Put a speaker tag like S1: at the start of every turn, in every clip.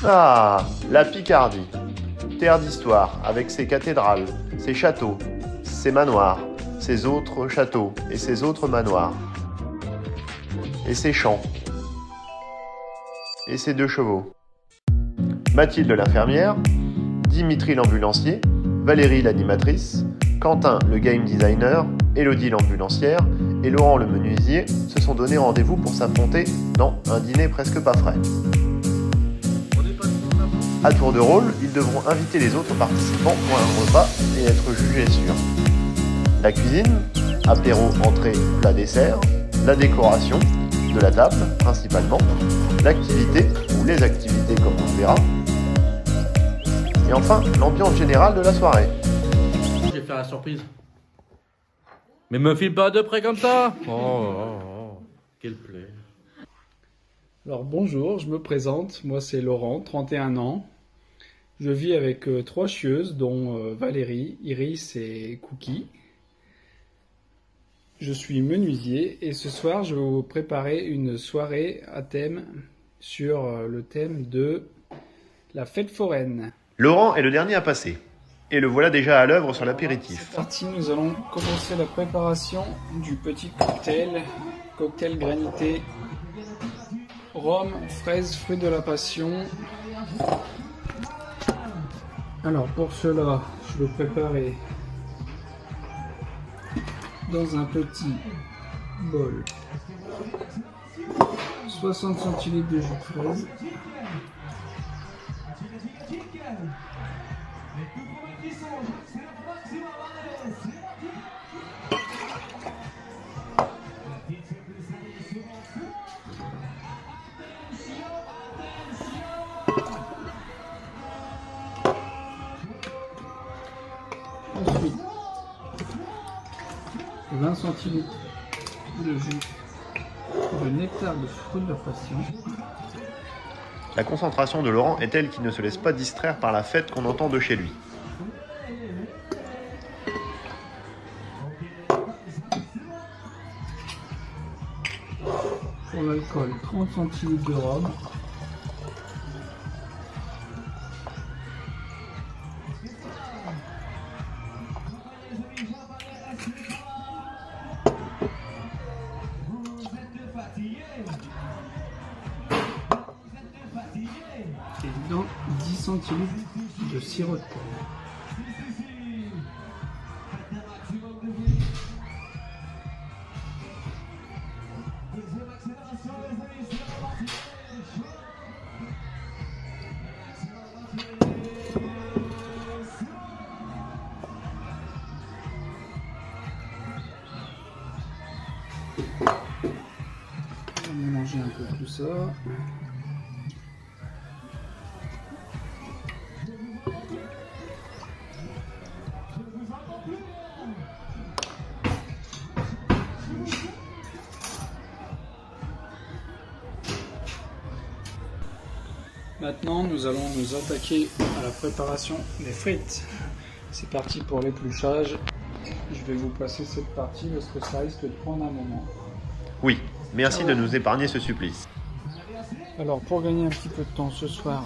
S1: Ah, la Picardie. Terre d'histoire, avec ses cathédrales, ses châteaux, ses manoirs, ses autres châteaux et ses autres manoirs. Et ses champs. Et ses 2 chevaux. Mathilde l'infirmière, Dimitri l'ambulancier, Valérie l'animatrice, Quentin le game designer, Élodie l'ambulancière et Laurent le menuisier se sont donné rendez-vous pour s'affronter dans un dîner presque pas frais. À tour de rôle, ils devront inviter les autres participants pour un repas et être jugés sur la cuisine, apéro, entrée, plat, dessert, la décoration de la table principalement, l'activité ou les activités comme on le verra, et enfin l'ambiance générale de la soirée.
S2: Je vais faire la surprise. Mais me file pas de près comme ça. Quel plaît.
S3: Alors bonjour, je me présente, moi c'est Laurent, 31 ans. Je vis avec 3 chieuses, dont Valérie, Iris et Cookie. Je suis menuisier et ce soir je vais vous préparer une soirée à thème sur le thème de la fête foraine.
S1: Laurent est le dernier à passer, et le voilà déjà à l'œuvre sur l'apéritif.
S3: C'est parti, nous allons commencer la préparation du petit cocktail granité, rhum, fraises, fruits de la passion. Alors pour cela, je vais préparer dans un petit bol 60 cl de jus de fraise, ensuite 20 cl de jus de nectar de fruits de la passion.
S1: La concentration de Laurent est telle qu'il ne se laisse pas distraire par la fête qu'on entend de chez lui.
S3: Pour l'alcool, 30 cl de rhum. Et dans 10 centilitres de sirop de pomme. On va mélanger un peu tout ça. Maintenant, nous allons nous attaquer à la préparation des frites. C'est parti pour l'épluchage. Je vais vous passer cette partie parce que ça risque de prendre un moment.
S1: Oui, merci de nous épargner ce supplice.
S3: Alors, pour gagner un petit peu de temps ce soir,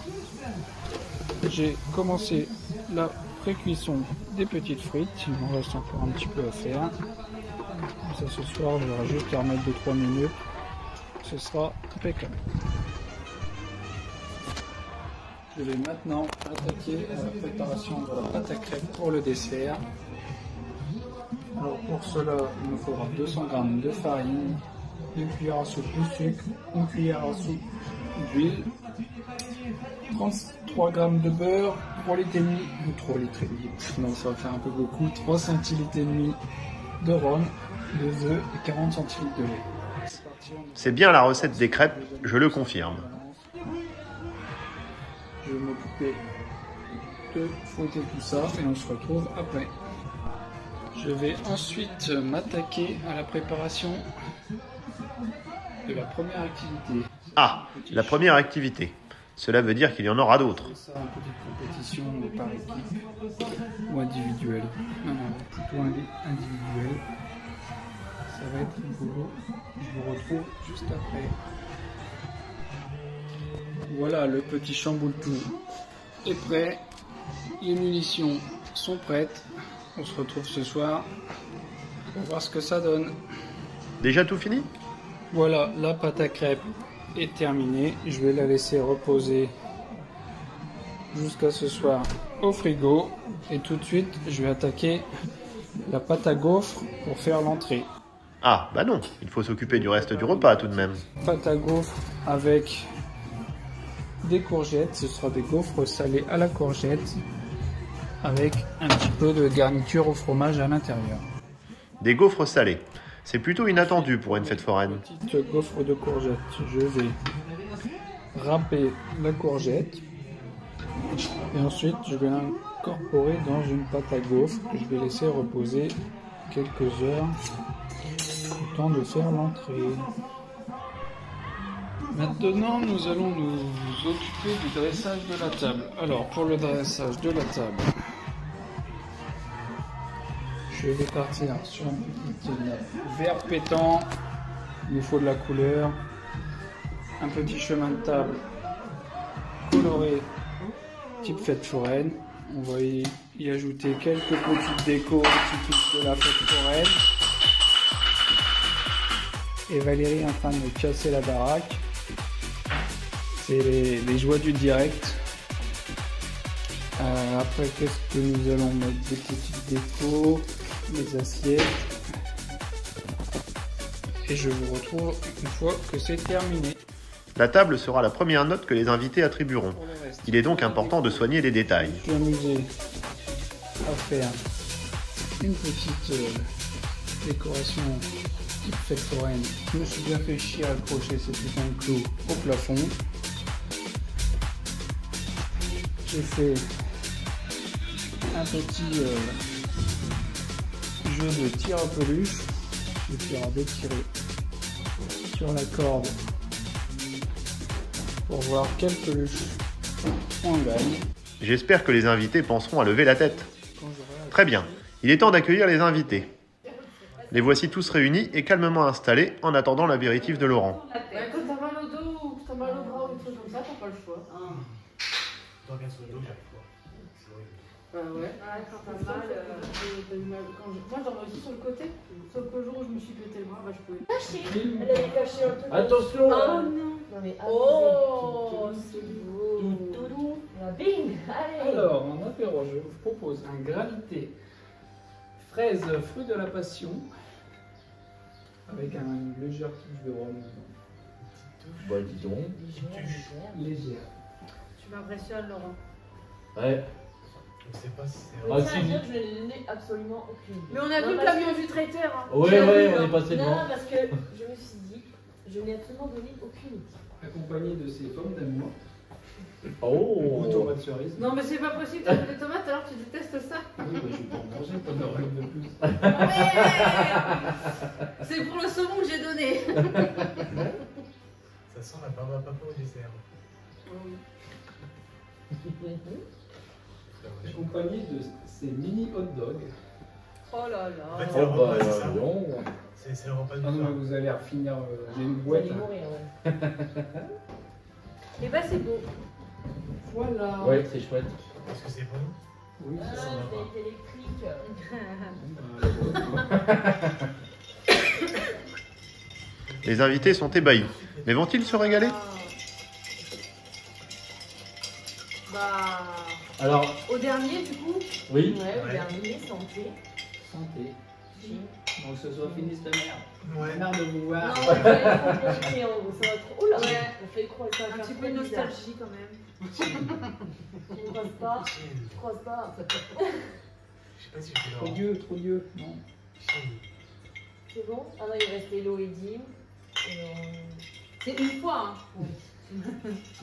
S3: j'ai commencé la pré-cuisson des petites frites. Il m'en reste encore un petit peu à faire. Ça, ce soir, j'aurai juste à remettre 2-3 minutes. Ce sera impeccable. Je vais maintenant attaquer à la préparation de la pâte à crêpes pour le dessert. Alors pour cela, il nous faudra 200 g de farine, 2 cuillères à soupe de sucre, 1 cuillère à soupe d'huile, 33 g de beurre, 3 litres et demi, ou 3 litres et demi, non ça va faire un peu beaucoup, 3 centilitres et demi de rhum, 2 œufs et 40 centilitres de lait.
S1: C'est bien la recette des crêpes, je le confirme.
S3: Je vais m'occuper de fouetter tout ça et on se retrouve après. Je vais ensuite m'attaquer à la préparation de la première activité.
S1: Ah, la première activité. Cela veut dire qu'il y en aura d'autres.
S3: Ça, une petite compétition par équipe ou individuelle. Non, plutôt individuelle. Ça va être rigolo. Je vous retrouve juste après. Voilà, le petit chamboule-tout est prêt. Les munitions sont prêtes. On se retrouve ce soir pour voir ce que ça donne.
S1: Déjà tout fini?
S3: Voilà, la pâte à crêpes est terminée. Je vais la laisser reposer jusqu'à ce soir au frigo. Et tout de suite, je vais attaquer la pâte à gaufres pour faire l'entrée.
S1: Ah, bah non, il faut s'occuper du reste du repas tout de même.
S3: Pâte à gaufres avec des courgettes. Ce sera des gaufres salées à la courgette avec un petit peu de garniture au fromage à l'intérieur.
S1: Des gaufres salées. C'est plutôt inattendu pour une fête foraine.
S3: Petite gaufre de courgette. Je vais râper la courgette et ensuite je vais l'incorporer dans une pâte à gaufres que je vais laisser reposer quelques heures le temps de faire l'entrée. Maintenant, nous allons nous occuper du dressage de la table. Alors, pour le dressage de la table, je vais partir sur un petit vert pétant. Il nous faut de la couleur. Un petit chemin de table coloré type fête foraine. On va y ajouter quelques petites décos typiques de la fête foraine. Et Valérie est en train de me casser la baraque. C'est les joies du direct. Après, qu'est-ce que nous allons mettre? Des petites décos, des assiettes. Et je vous retrouve une fois que c'est terminé.
S1: La table sera la première note que les invités attribueront. Il est donc important de soigner les détails.
S3: Je suis amusé à faire une petite décoration type fête foraine. Je me suis bien fait chier à accrocher ces putains de clous au plafond. J'ai fait un petit jeu de tir à peluche. Je vais faire détirer sur la corde pour voir quelle peluche on gagne.
S1: J'espère que les invités penseront à lever la tête. Très bien, il est temps d'accueillir les invités. Les voici tous réunis et calmement installés en attendant l'apéritif de Laurent.
S4: Quand t'as mal au dos ou que t'as mal au bras ou des trucs comme ça, t'as pas le choix.
S5: Tant qu'un sur le dos, j'arrive pas. C'est horrible.
S4: Bah ouais. Quand t'as mal, t'as eu mal. Moi j'en ai aussi sur le côté. Sauf que le jour où je me suis pété le bras, bah je pouvais.
S6: Elle avait caché un truc.
S2: Attention!
S6: Oh non! Non mais
S4: Oh,
S6: c'est beau! Bing! Allez!
S3: Alors, en apéro, je vous propose un gravité fraise fruit de la passion avec un légère touche de rhum
S2: Bah, dis donc.
S3: légère.
S4: Tu m'impressionnes, Laurent.
S2: Ouais.
S5: Je sais pas si c'est
S2: Ah,
S6: Je
S2: si.
S6: tiens à dire que je n'ai absolument aucune idée.
S4: Mais on a vu le
S6: parce
S4: camion
S6: que-
S4: du traiteur. Hein.
S2: Ouais,
S4: Tu l'as
S2: ouais,
S4: vu,
S2: on
S4: hein.
S2: est passé
S6: Non,
S2: devant.
S6: parce que je me suis dit, je n'ai absolument donné aucune idée.
S3: Accompagné de ces pommes d'amour
S2: Oh!
S3: ou tomates cerises.
S4: Non, mais c'est pas possible, t'as fait des tomates alors tu détestes ça.
S3: Oui, bah, je vais pas en manger, pas de rêve de plus.
S4: Ouais. C'est pour le saumon que j'ai donné.
S5: Ça sent la papa au dessert.
S3: Accompagné de ces mini hot dogs.
S4: Oh là
S5: En
S4: là.
S5: fait,
S2: Oh, bah,
S5: c'est ça.
S2: non.
S5: C'est le repas
S3: Ah
S5: du
S3: non,
S5: soir.
S3: mais vous allez finir. J'ai une
S6: Vous
S3: boîte.
S6: allez
S3: Là.
S6: mourir, ouais.
S4: Et bah c'est beau.
S3: Voilà.
S2: Ouais, c'est chouette.
S5: Est-ce que c'est bon?
S3: Oui,
S6: Ah,
S3: c'est ça.
S6: je vais être électrique.
S1: Les invités sont ébahis. Mais vont-ils se régaler?
S4: Bah.
S2: Alors,
S4: Au dernier, du coup.
S2: oui.
S6: Ouais, au
S5: Ouais.
S6: dernier, santé.
S3: Santé.
S6: Chine.
S3: Donc ce soit fini cette merde.
S5: Ouais.
S3: Marre de vous
S6: Non,
S3: voir.
S6: on va faire compliqué, ça va trop. Oh là,
S4: Ouais.
S6: on fait croire ça va
S4: Un
S6: faire
S4: petit
S6: trop
S4: peu de
S6: bizarre.
S4: nostalgie quand même.
S6: On croise pas,
S5: Chine.
S6: on croise pas.
S5: Je sais pas si je suis
S3: Trop
S5: Laurent.
S3: Dieu, trop Dieu. Non.
S5: Chine.
S6: C'est bon? Ah non, il reste Hello et Dim.
S4: C'est une fois, hein.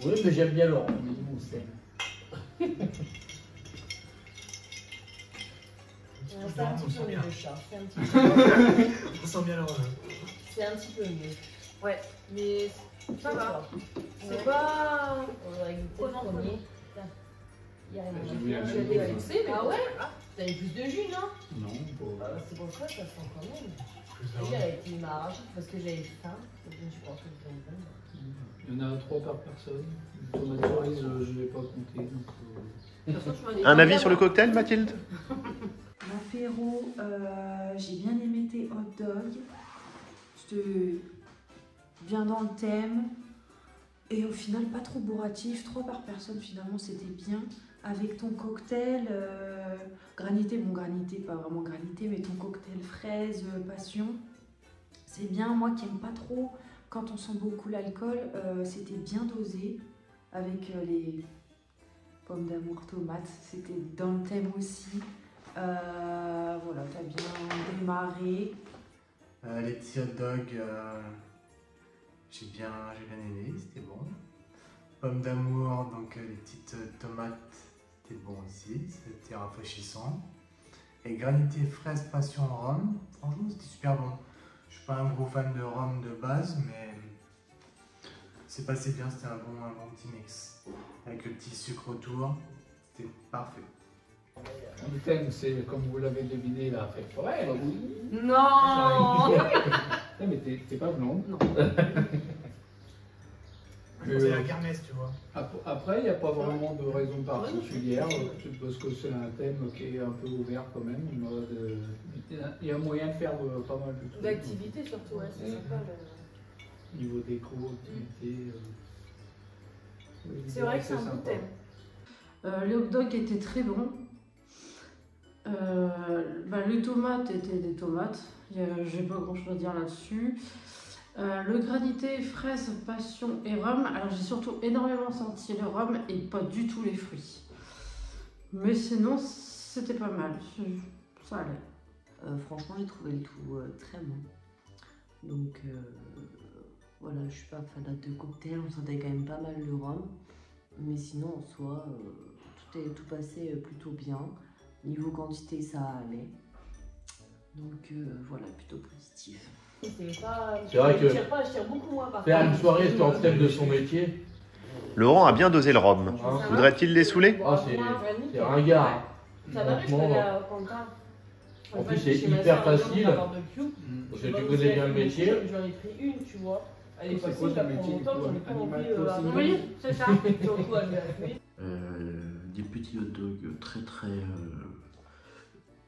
S2: Oui, mais j'aime bien Laurent. Mais vous, c'est.
S6: C'est un petit peu mieux, chat. C'est un petit peu
S5: On sent bien Laurent.
S6: C'est un petit peu mieux.
S4: Ouais, mais ça va. C'est
S6: Ouais.
S4: pas.
S6: On aurait goûté le
S4: Prenons,
S6: premier.
S4: prenons.
S6: Il y a rien.
S3: J'ai vu la
S4: Je
S3: même
S4: l'ai
S3: chose.
S4: poussé, mais
S6: Ah
S4: bon.
S6: ouais? T'as eu plus de jus, non?
S3: Non, bon.
S6: C'est pour ça que ça sent quand même. J'avais été m'arracher parce que j'avais faim. Je pense que c'était bon.
S3: Il y en a 3 par personne. Les tomates cerises, je ne l'ai pas compté. Donc,
S1: Un avis sur le cocktail, Mathilde?
S7: L'apéro, j'ai bien aimé tes hot dogs. C'était bien dans le thème. Et au final, pas trop bourratif. 3 par personne, finalement, c'était bien. Avec ton cocktail granité, bon granité, pas vraiment granité, mais ton cocktail fraise, passion, c'est bien. Moi qui n'aime pas trop quand on sent beaucoup l'alcool, c'était bien dosé. Avec les pommes d'amour tomates, c'était dans le thème aussi. Voilà, t'as bien démarré.
S5: Les petits hot dogs, j'ai bien aimé, c'était bon. Pommes d'amour, donc les petites tomates, c'était bon aussi, c'était rafraîchissant. Et granité fraise passion rhum, franchement c'était super bon. Je suis pas un gros fan de rhum de base, mais c'est passé bien, c'était un bon petit mix. Avec le petit sucre autour, c'était parfait.
S3: le thème, c'est comme vous l'avez deviné, la fête foraine. Oui.
S4: Non.
S3: Mais t'es pas blonde.
S4: Non.
S5: C'est la kermesse, tu vois.
S3: Après, il n'y a pas vraiment de raison particulière, parce que c'est un thème qui est un peu ouvert quand même. Il y a moyen de faire pas mal de trucs.
S4: D'activité surtout, ouais, c'est sympa.
S3: Niveau déco, activité.
S4: C'est vrai que c'est un bon thème.
S7: Les hot dogs étaient très bons. Les tomates étaient des tomates. J'ai pas grand chose à dire là-dessus. Le granité, fraise, passion et rhum. Alors j'ai surtout énormément senti le rhum et pas du tout les fruits. Mais sinon, c'était pas mal. Ça allait.
S6: Franchement, j'ai trouvé le tout très bon. Donc voilà, je suis pas fanat de cocktail, on sentait quand même pas mal le rhum. Mais sinon, en soi, tout passait plutôt bien. Niveau quantité, ça allait. Donc voilà, plutôt positif.
S2: C'est vrai que
S4: je tire beaucoup moins par
S2: faire une soirée sur le thème de son métier,
S1: Laurent a bien dosé le rhum.
S2: hein,
S1: Voudrait-il les saouler?
S2: c'est ringard.
S4: Ça va, je peux aller à Pantin.
S2: En plus, c'est hyper facile. Parce que tu connais bien le métier.
S4: J'en ai pris une, tu vois. Elle est
S3: C'est
S4: facile,
S3: quoi
S4: ça
S3: ton
S4: prend
S3: métier,
S4: longtemps,
S3: du coup,
S4: j'en ai pas
S3: animal
S4: envie.
S3: crossing?
S4: Oui, c'est ça. Surtout, elle a fait.
S8: Des petits hot dogs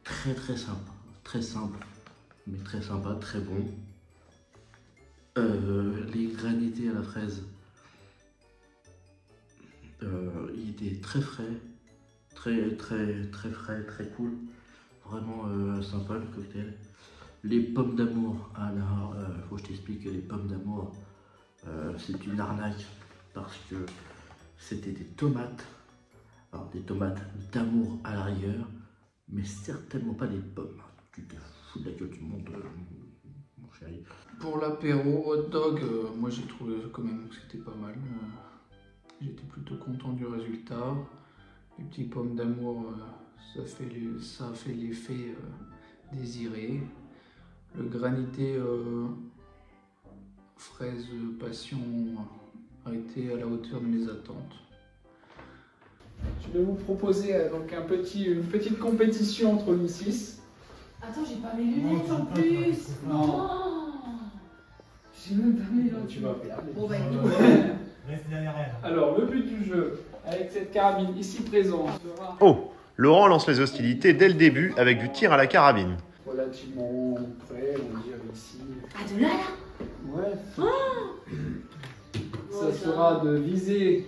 S8: très sympa, très simple, mais très sympa, très bon. Les granités à la fraise, il était très frais, très frais, très cool, vraiment sympa le cocktail. Les pommes d'amour, alors faut que je t'explique que les pommes d'amour, c'est une arnaque parce que c'était des tomates. Alors des tomates d'amour à l'arrière, mais certainement pas des pommes. Tu te fous de la gueule du monde, mon chéri.
S3: Pour l'apéro hot dog, moi j'ai trouvé quand même que c'était pas mal. J'étais plutôt content du résultat. Les petites pommes d'amour, ça a fait l'effet désiré. Le granité fraise passion a été à la hauteur de mes attentes. Je vais vous proposer donc une petite compétition entre nous 6.
S4: Attends, j'ai pas mes lunettes en plus.
S3: Non.
S4: J'ai même pas mes lunettes.
S3: Tu vas perdre.
S4: Bon, bah,
S5: Reste derrière.
S3: Alors, le but du jeu, avec cette carabine ici présente, sera
S1: Oh, Laurent lance les hostilités dès le début avec du tir à la carabine.
S3: relativement près, on va dire ici.
S4: Ah, de là, là.
S3: Ouais. Ça sera de viser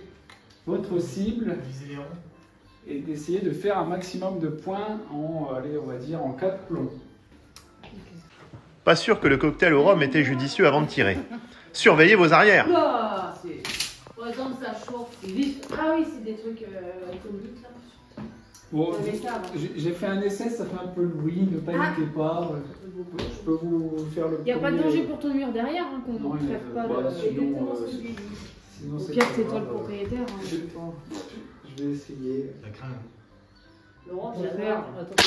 S3: votre cible
S5: Viser les ronds.
S3: et d'essayer de faire un maximum de points en, allez, on va dire, en 4 plombs.
S1: Pas sûr que le cocktail au rhum était judicieux avant de tirer. Surveillez vos arrières.
S4: Là, c'est. Par exemple, ça chauffe, c'est vif. Ah oui, c'est des trucs économiques là.
S3: Bon,
S4: Vous avez ça, ouais.
S3: j'ai fait un essai, ça fait un peu le bruit, ne paniquez pas. Je peux vous faire le
S4: Il n'y a pas de
S3: premier-
S4: danger pour ton mur derrière, hein, qu'on
S3: Non,
S4: ne
S3: il y a-
S4: crève pas.
S3: voilà,
S4: de-
S3: sinon,
S4: exactement ce que je dis.
S3: sinon,
S4: Au
S3: c'est
S4: pire,
S3: pas
S4: c'est toi
S3: grave.
S4: le propriétaire. Hein,
S3: Je
S4: je sais pas.
S3: je vais essayer.
S5: Ça craint.
S4: Laurent,
S3: On va
S4: j'ai
S3: voir.
S4: peur. Attends.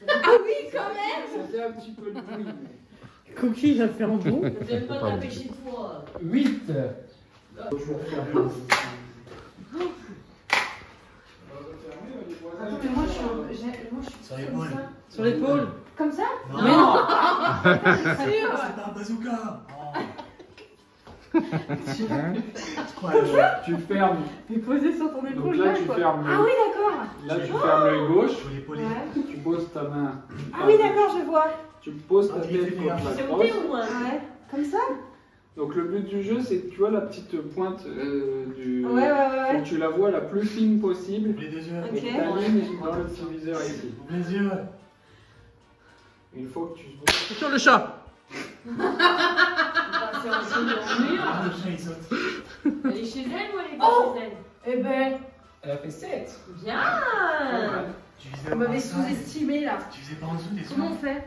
S4: Ah oui, quand même.
S3: Ça fait un petit peu de bruit. mais-
S4: Coquille, il va faire un bon. J'aime pas taper chez toi.
S3: 8. Toujours faire un peu.
S4: Attends, mais moi je suis
S5: Sur
S4: comme
S5: l'épaule.
S4: ça. Sur l'épaule. Comme ça?
S5: Non.
S4: Mais non. Sûr.
S5: C'est pas un bazooka.
S3: Tu fermes.
S4: Mais posé sur ton
S3: Donc
S4: épaule
S3: là,
S4: là,
S3: tu
S4: quoi.
S3: fermes.
S4: Ah oui, d'accord.
S3: Là, tu fermes l'œil gauche.
S5: Faut l'épauler.
S4: Ouais.
S3: Tu poses ta main.
S4: Ah oui, d'accord, je vois.
S3: Tu poses ta
S5: Ah,
S3: tête
S5: il était
S3: contre
S5: bien.
S3: la
S6: C'est
S3: crosse.
S6: monté ou moins?
S4: Ouais. Comme ça.
S3: Donc le but du jeu, c'est que tu vois la petite pointe du.
S4: Ouais.
S3: Faut que tu la vois la plus fine possible.
S5: Ouvre les deux yeux.
S4: Ok.
S3: Et que t'alignes dans le petit viseur ici.
S5: Ouvre les yeux.
S3: Il faut que tu.
S2: Sur le chat.
S6: C'est en mur.
S5: Ah, le chat il saute.
S6: Elle est chez elle ou elle est pas
S4: Oh.
S6: chez elle?
S4: Eh ben,
S3: Elle a fait 7.
S6: Bien.
S5: Tu visais
S4: on m'avait
S5: pas ça.
S4: sous-estimé là.
S5: Tu visais pas en dessous des
S4: Comment
S5: soins.
S4: on fait?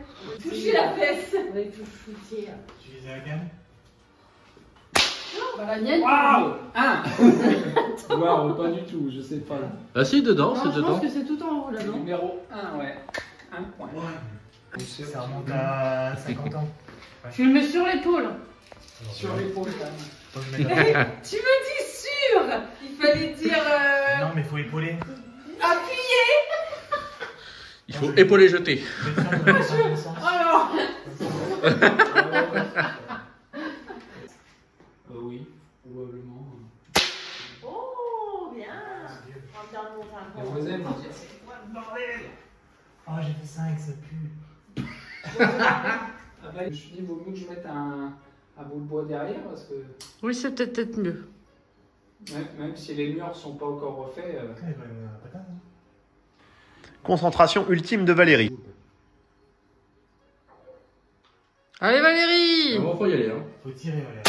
S6: Toucher la fesse. Avec le foutier.
S5: Tu visais la gamme.
S4: Bah la mienne.
S3: Waouh 1. Waouh, pas du tout, je sais pas.
S2: Ah si, dedans,
S4: Non,
S2: c'est
S4: je pense
S2: dedans.
S4: que c'est tout en haut là, non?
S3: Numéro 1, ouais. 1 point.
S5: Ouais. Ça remonte à 50 ans.
S4: Je le mets sur l'épaule.
S3: Sur l'épaule, quand même.
S5: Faut que je mette la-
S4: Tu me dis sûr? Il fallait dire
S5: Non, mais faut épauler.
S4: appuyer.
S2: Il faut épauler jeter.
S5: Je vais te faire de la sens.
S4: Alors.
S3: Oui, probablement.
S6: Oh, bien.
S3: Les voisins m'ont dit
S5: Oh, j'ai fait 5, ça pue.
S3: après, je me suis dit, vaut mieux que je mette un bout de bois derrière parce que
S4: Oui, c'est peut-être mieux.
S3: même si les murs sont pas encore refaits.
S5: Il va une patate, hein.
S1: Concentration ultime de Valérie.
S4: Allez Valérie.
S2: On va y aller, hein.
S5: Faut tirer, Valérie.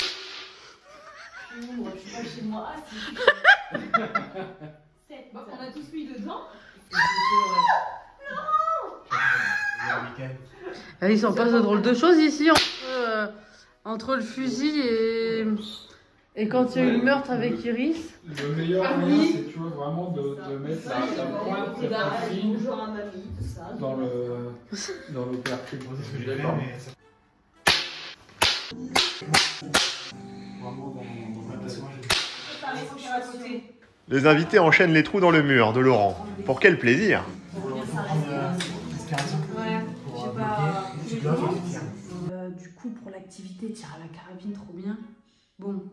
S6: Je suis pas chez moi. Ah, si. 7.
S4: Bon, on a tous mis dedans.
S5: Le week-end.
S4: Ah, il s'en passe de drôles de choses ici entre le fusil et quand il y a eu le meurtre avec Iris.
S3: Le meilleur moyen, c'est tu vois, vraiment de mettre la pointe de ta fille
S6: Bonjour à mamie, tout ça.
S3: dans l'opercule.
S5: Bon, c'est ce que j'ai fait, mais ça.
S3: Vraiment dans
S5: Ouais, parce que moi, j'ai-
S1: Les invités enchaînent les trous dans le mur de Laurent. Pour quel plaisir!
S5: Faut prendre l'inspiration.
S7: Ouais,
S5: Pour
S7: j'ai
S5: bloquer.
S7: pas.
S5: Tu bloques et tu tires.
S7: Du coup, pour l'activité tir à la carabine, trop bien. Bon,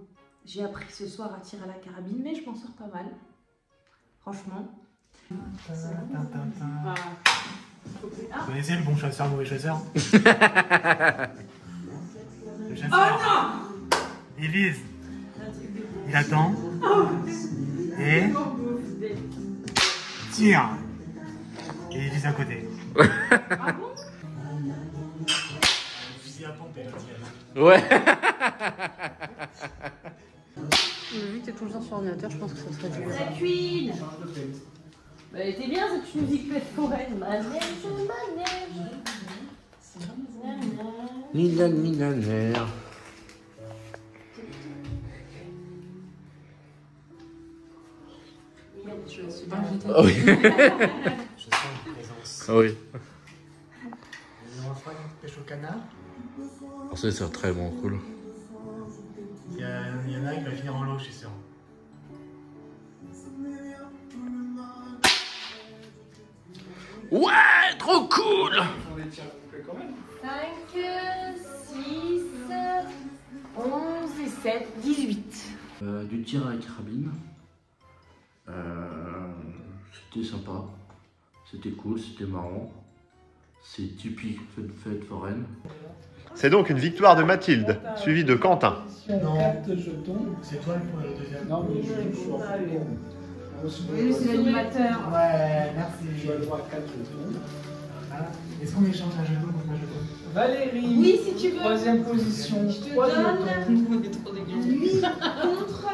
S7: j'ai appris ce soir à tirer à la carabine, mais je m'en sors pas mal. Franchement.
S5: Vous connaissez le bon chasseur, le mauvais chasseur? Le chasseur.
S7: Oh non!
S5: Il vise. Il attend. Et. Tire. Et il vise à côté.
S7: Ah bon?
S5: Fusil à pompe et le tir.
S2: Ouais.
S4: Vu que t'es tout le temps sur ordinateur, je pense que ça serait du.
S6: La cuine. Bah, elle était bien cette musique fête foraine. Manège, manège.
S2: Nina, nina, mère. Ah oui.
S5: Je sens une présence.
S2: Ah oui.
S5: On va faire une pêche au canard.
S2: Oh, c'est très bon, cool.
S5: Il y en a qui va finir en l'eau, je suis sûr.
S2: Ouais, trop cool.
S3: On les tire complets quand même.
S6: 5, 6, 11 et 7, 18.
S8: Du tir à la carabine. C'était sympa. C'était cool, c'était marrant. C'est typique fête foraine.
S1: C'est donc une victoire de Mathilde, suivie de Quentin.
S5: Non.
S3: 4 jetons.
S5: C'est toi le deuxième.
S3: Non, mais je joue sur
S4: Oui, c'est l'animateur.
S5: Ouais,
S3: Tu as le
S5: merci.
S3: droit à 4 jetons.
S5: Ah, est-ce qu'on échange un jeton contre un jeton?
S3: Valérie,
S4: Oui, si tu veux.
S3: troisième position,
S4: Je te
S3: 3
S4: donne.
S3: jetons.
S4: 8 contre.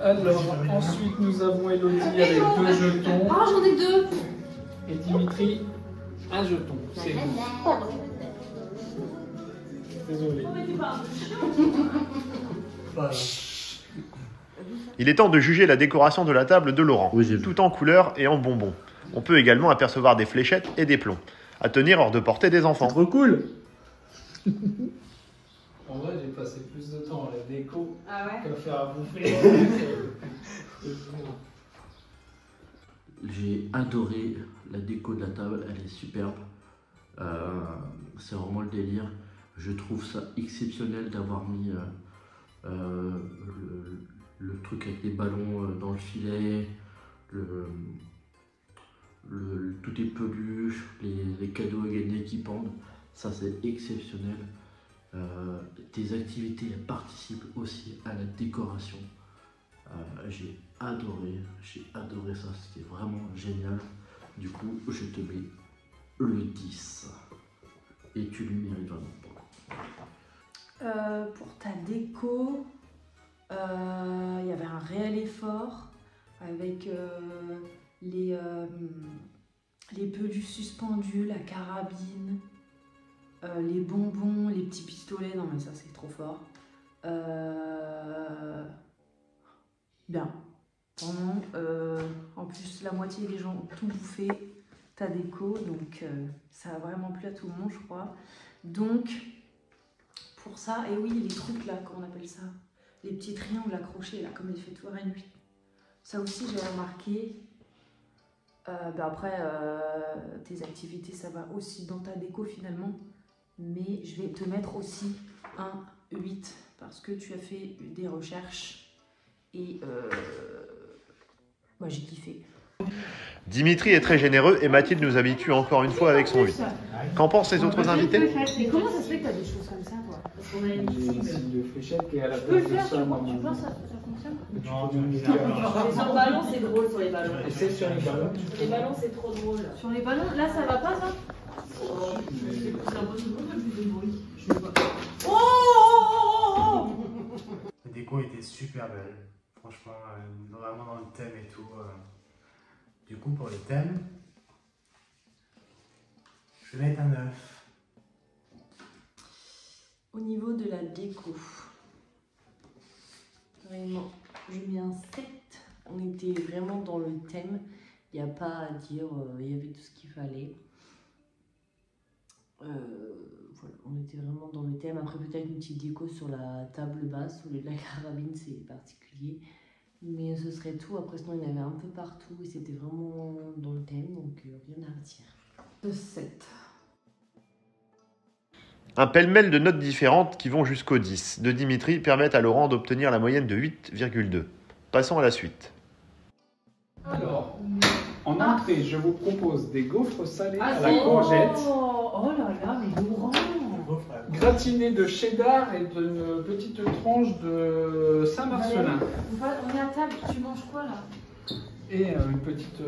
S3: Alors, ensuite nous avons Elodie avec 2 jetons
S4: Ah, j'en ai 2.
S3: et Dimitri, 1 jeton. C'est bon. Désolé.
S5: Voilà.
S1: Il est temps de juger la décoration de la table de Laurent,
S2: Oui, j'ai vu.
S1: tout en couleurs et en bonbons. On peut également apercevoir des fléchettes et des plombs, à tenir hors de portée des enfants.
S2: Trop cool.
S3: En vrai, j'ai passé plus de temps à la déco
S4: Ah ouais.
S3: qu'à faire à bouffer.
S8: J'ai adoré la déco de la table, elle est superbe. C'est vraiment le délire. Je trouve ça exceptionnel d'avoir mis le truc avec les ballons dans le filet, toutes les peluches, les cadeaux à gagner qui pendent. Ça, c'est exceptionnel. Tes activités elles participent aussi à la décoration. J'ai adoré ça, c'était vraiment génial. Du coup, je te mets le 10. Et tu le mérites vraiment pas.
S7: Pour ta déco, il y avait un réel effort avec les peluches suspendues, la carabine, les bonbons, les petits pistolets. Non mais ça c'est trop fort. Bien. Vraiment, en plus la moitié des gens ont tout bouffé, ta déco, donc ça a vraiment plu à tout le monde je crois. Donc pour ça, et oui les trucs là, comment on appelle ça, les petits triangles accrochés là, comme les fêtoirs et nuit. Ça aussi j'ai remarqué. Après tes activités ça va aussi dans ta déco finalement, mais je vais te mettre aussi un 8 parce que tu as fait des recherches et moi j'ai kiffé.
S1: Dimitri est très généreux et Mathilde nous habitue encore une fois avec son 8. Qu'en pensent les autres invités?
S9: Mais comment ça se fait que t'as des choses comme ça, toi? Parce qu'on a une
S3: signe de fléchette qui est à la
S9: Tu peux le
S3: place de
S9: faire,
S3: ça,
S9: tu
S3: normalement.
S9: penses que ça fonctionne?
S6: Mais sur le ballon, c'est drôle sur les ballons.
S3: Et c'est sur les ballons.
S6: Les ballons, c'est trop drôle.
S9: Sur les ballons, là ça va pas ça?
S6: C'est impossible de plus de bruit.
S5: La déco était super belle. Franchement, vraiment dans le thème et tout. Du coup, pour le thème, je vais mettre un 9.
S6: Au niveau de la déco, vraiment, je mets un 7. On était vraiment dans le thème. Il n'y a pas à dire, il y avait tout ce qu'il fallait. Voilà, on était vraiment dans le thème. Après, peut-être une petite déco sur la table basse au lieu de la carabine, c'est particulier. Mais ce serait tout. Après, sinon, il y en avait un peu partout et c'était vraiment dans le thème, donc rien à redire. De 7.
S1: Un pêle-mêle de notes différentes qui vont jusqu'au 10 de Dimitri permettent à Laurent d'obtenir la moyenne de 8,2. Passons à la suite.
S3: Alors, en entrée, je vous propose des gaufres salés à la courgette,
S9: Oh là là, mais Laurent!
S3: gratinés de cheddar et d'une petite tranche de Saint-Marcelin.
S9: On est à table, tu manges quoi là?
S3: Et une petite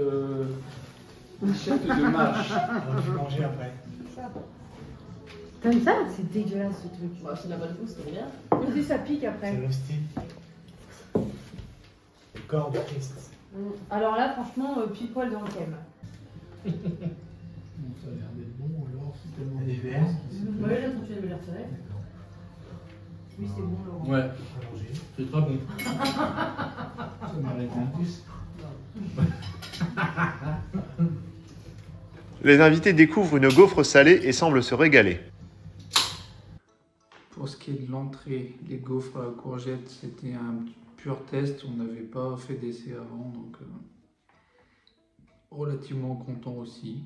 S3: lichette de mâche.
S5: On va manger après.
S9: T'aimes ça? C'est dégueulasse ce truc.
S6: Bah, c'est de la bonne bouffe, c'est bien.
S9: Tu sais, ça pique après.
S5: C'est l'hostie. Le corps du Christ.
S9: Alors là, franchement, pile poil dans le thème.
S5: Ça a l'air d'être bon alors, c'est tellement des verres.
S9: Ouais, là, quand tu avais l'air serré. Oui, c'est bon, Laurent.
S2: Ouais, c'est très bon.
S5: Ça mérite un plus.
S1: Les invités découvrent une gaufre salée et semblent se régaler.
S3: Pour ce qui est de l'entrée, les gaufres à la courgette, c'était un pur test. On n'avait pas fait d'essai avant, donc relativement content aussi.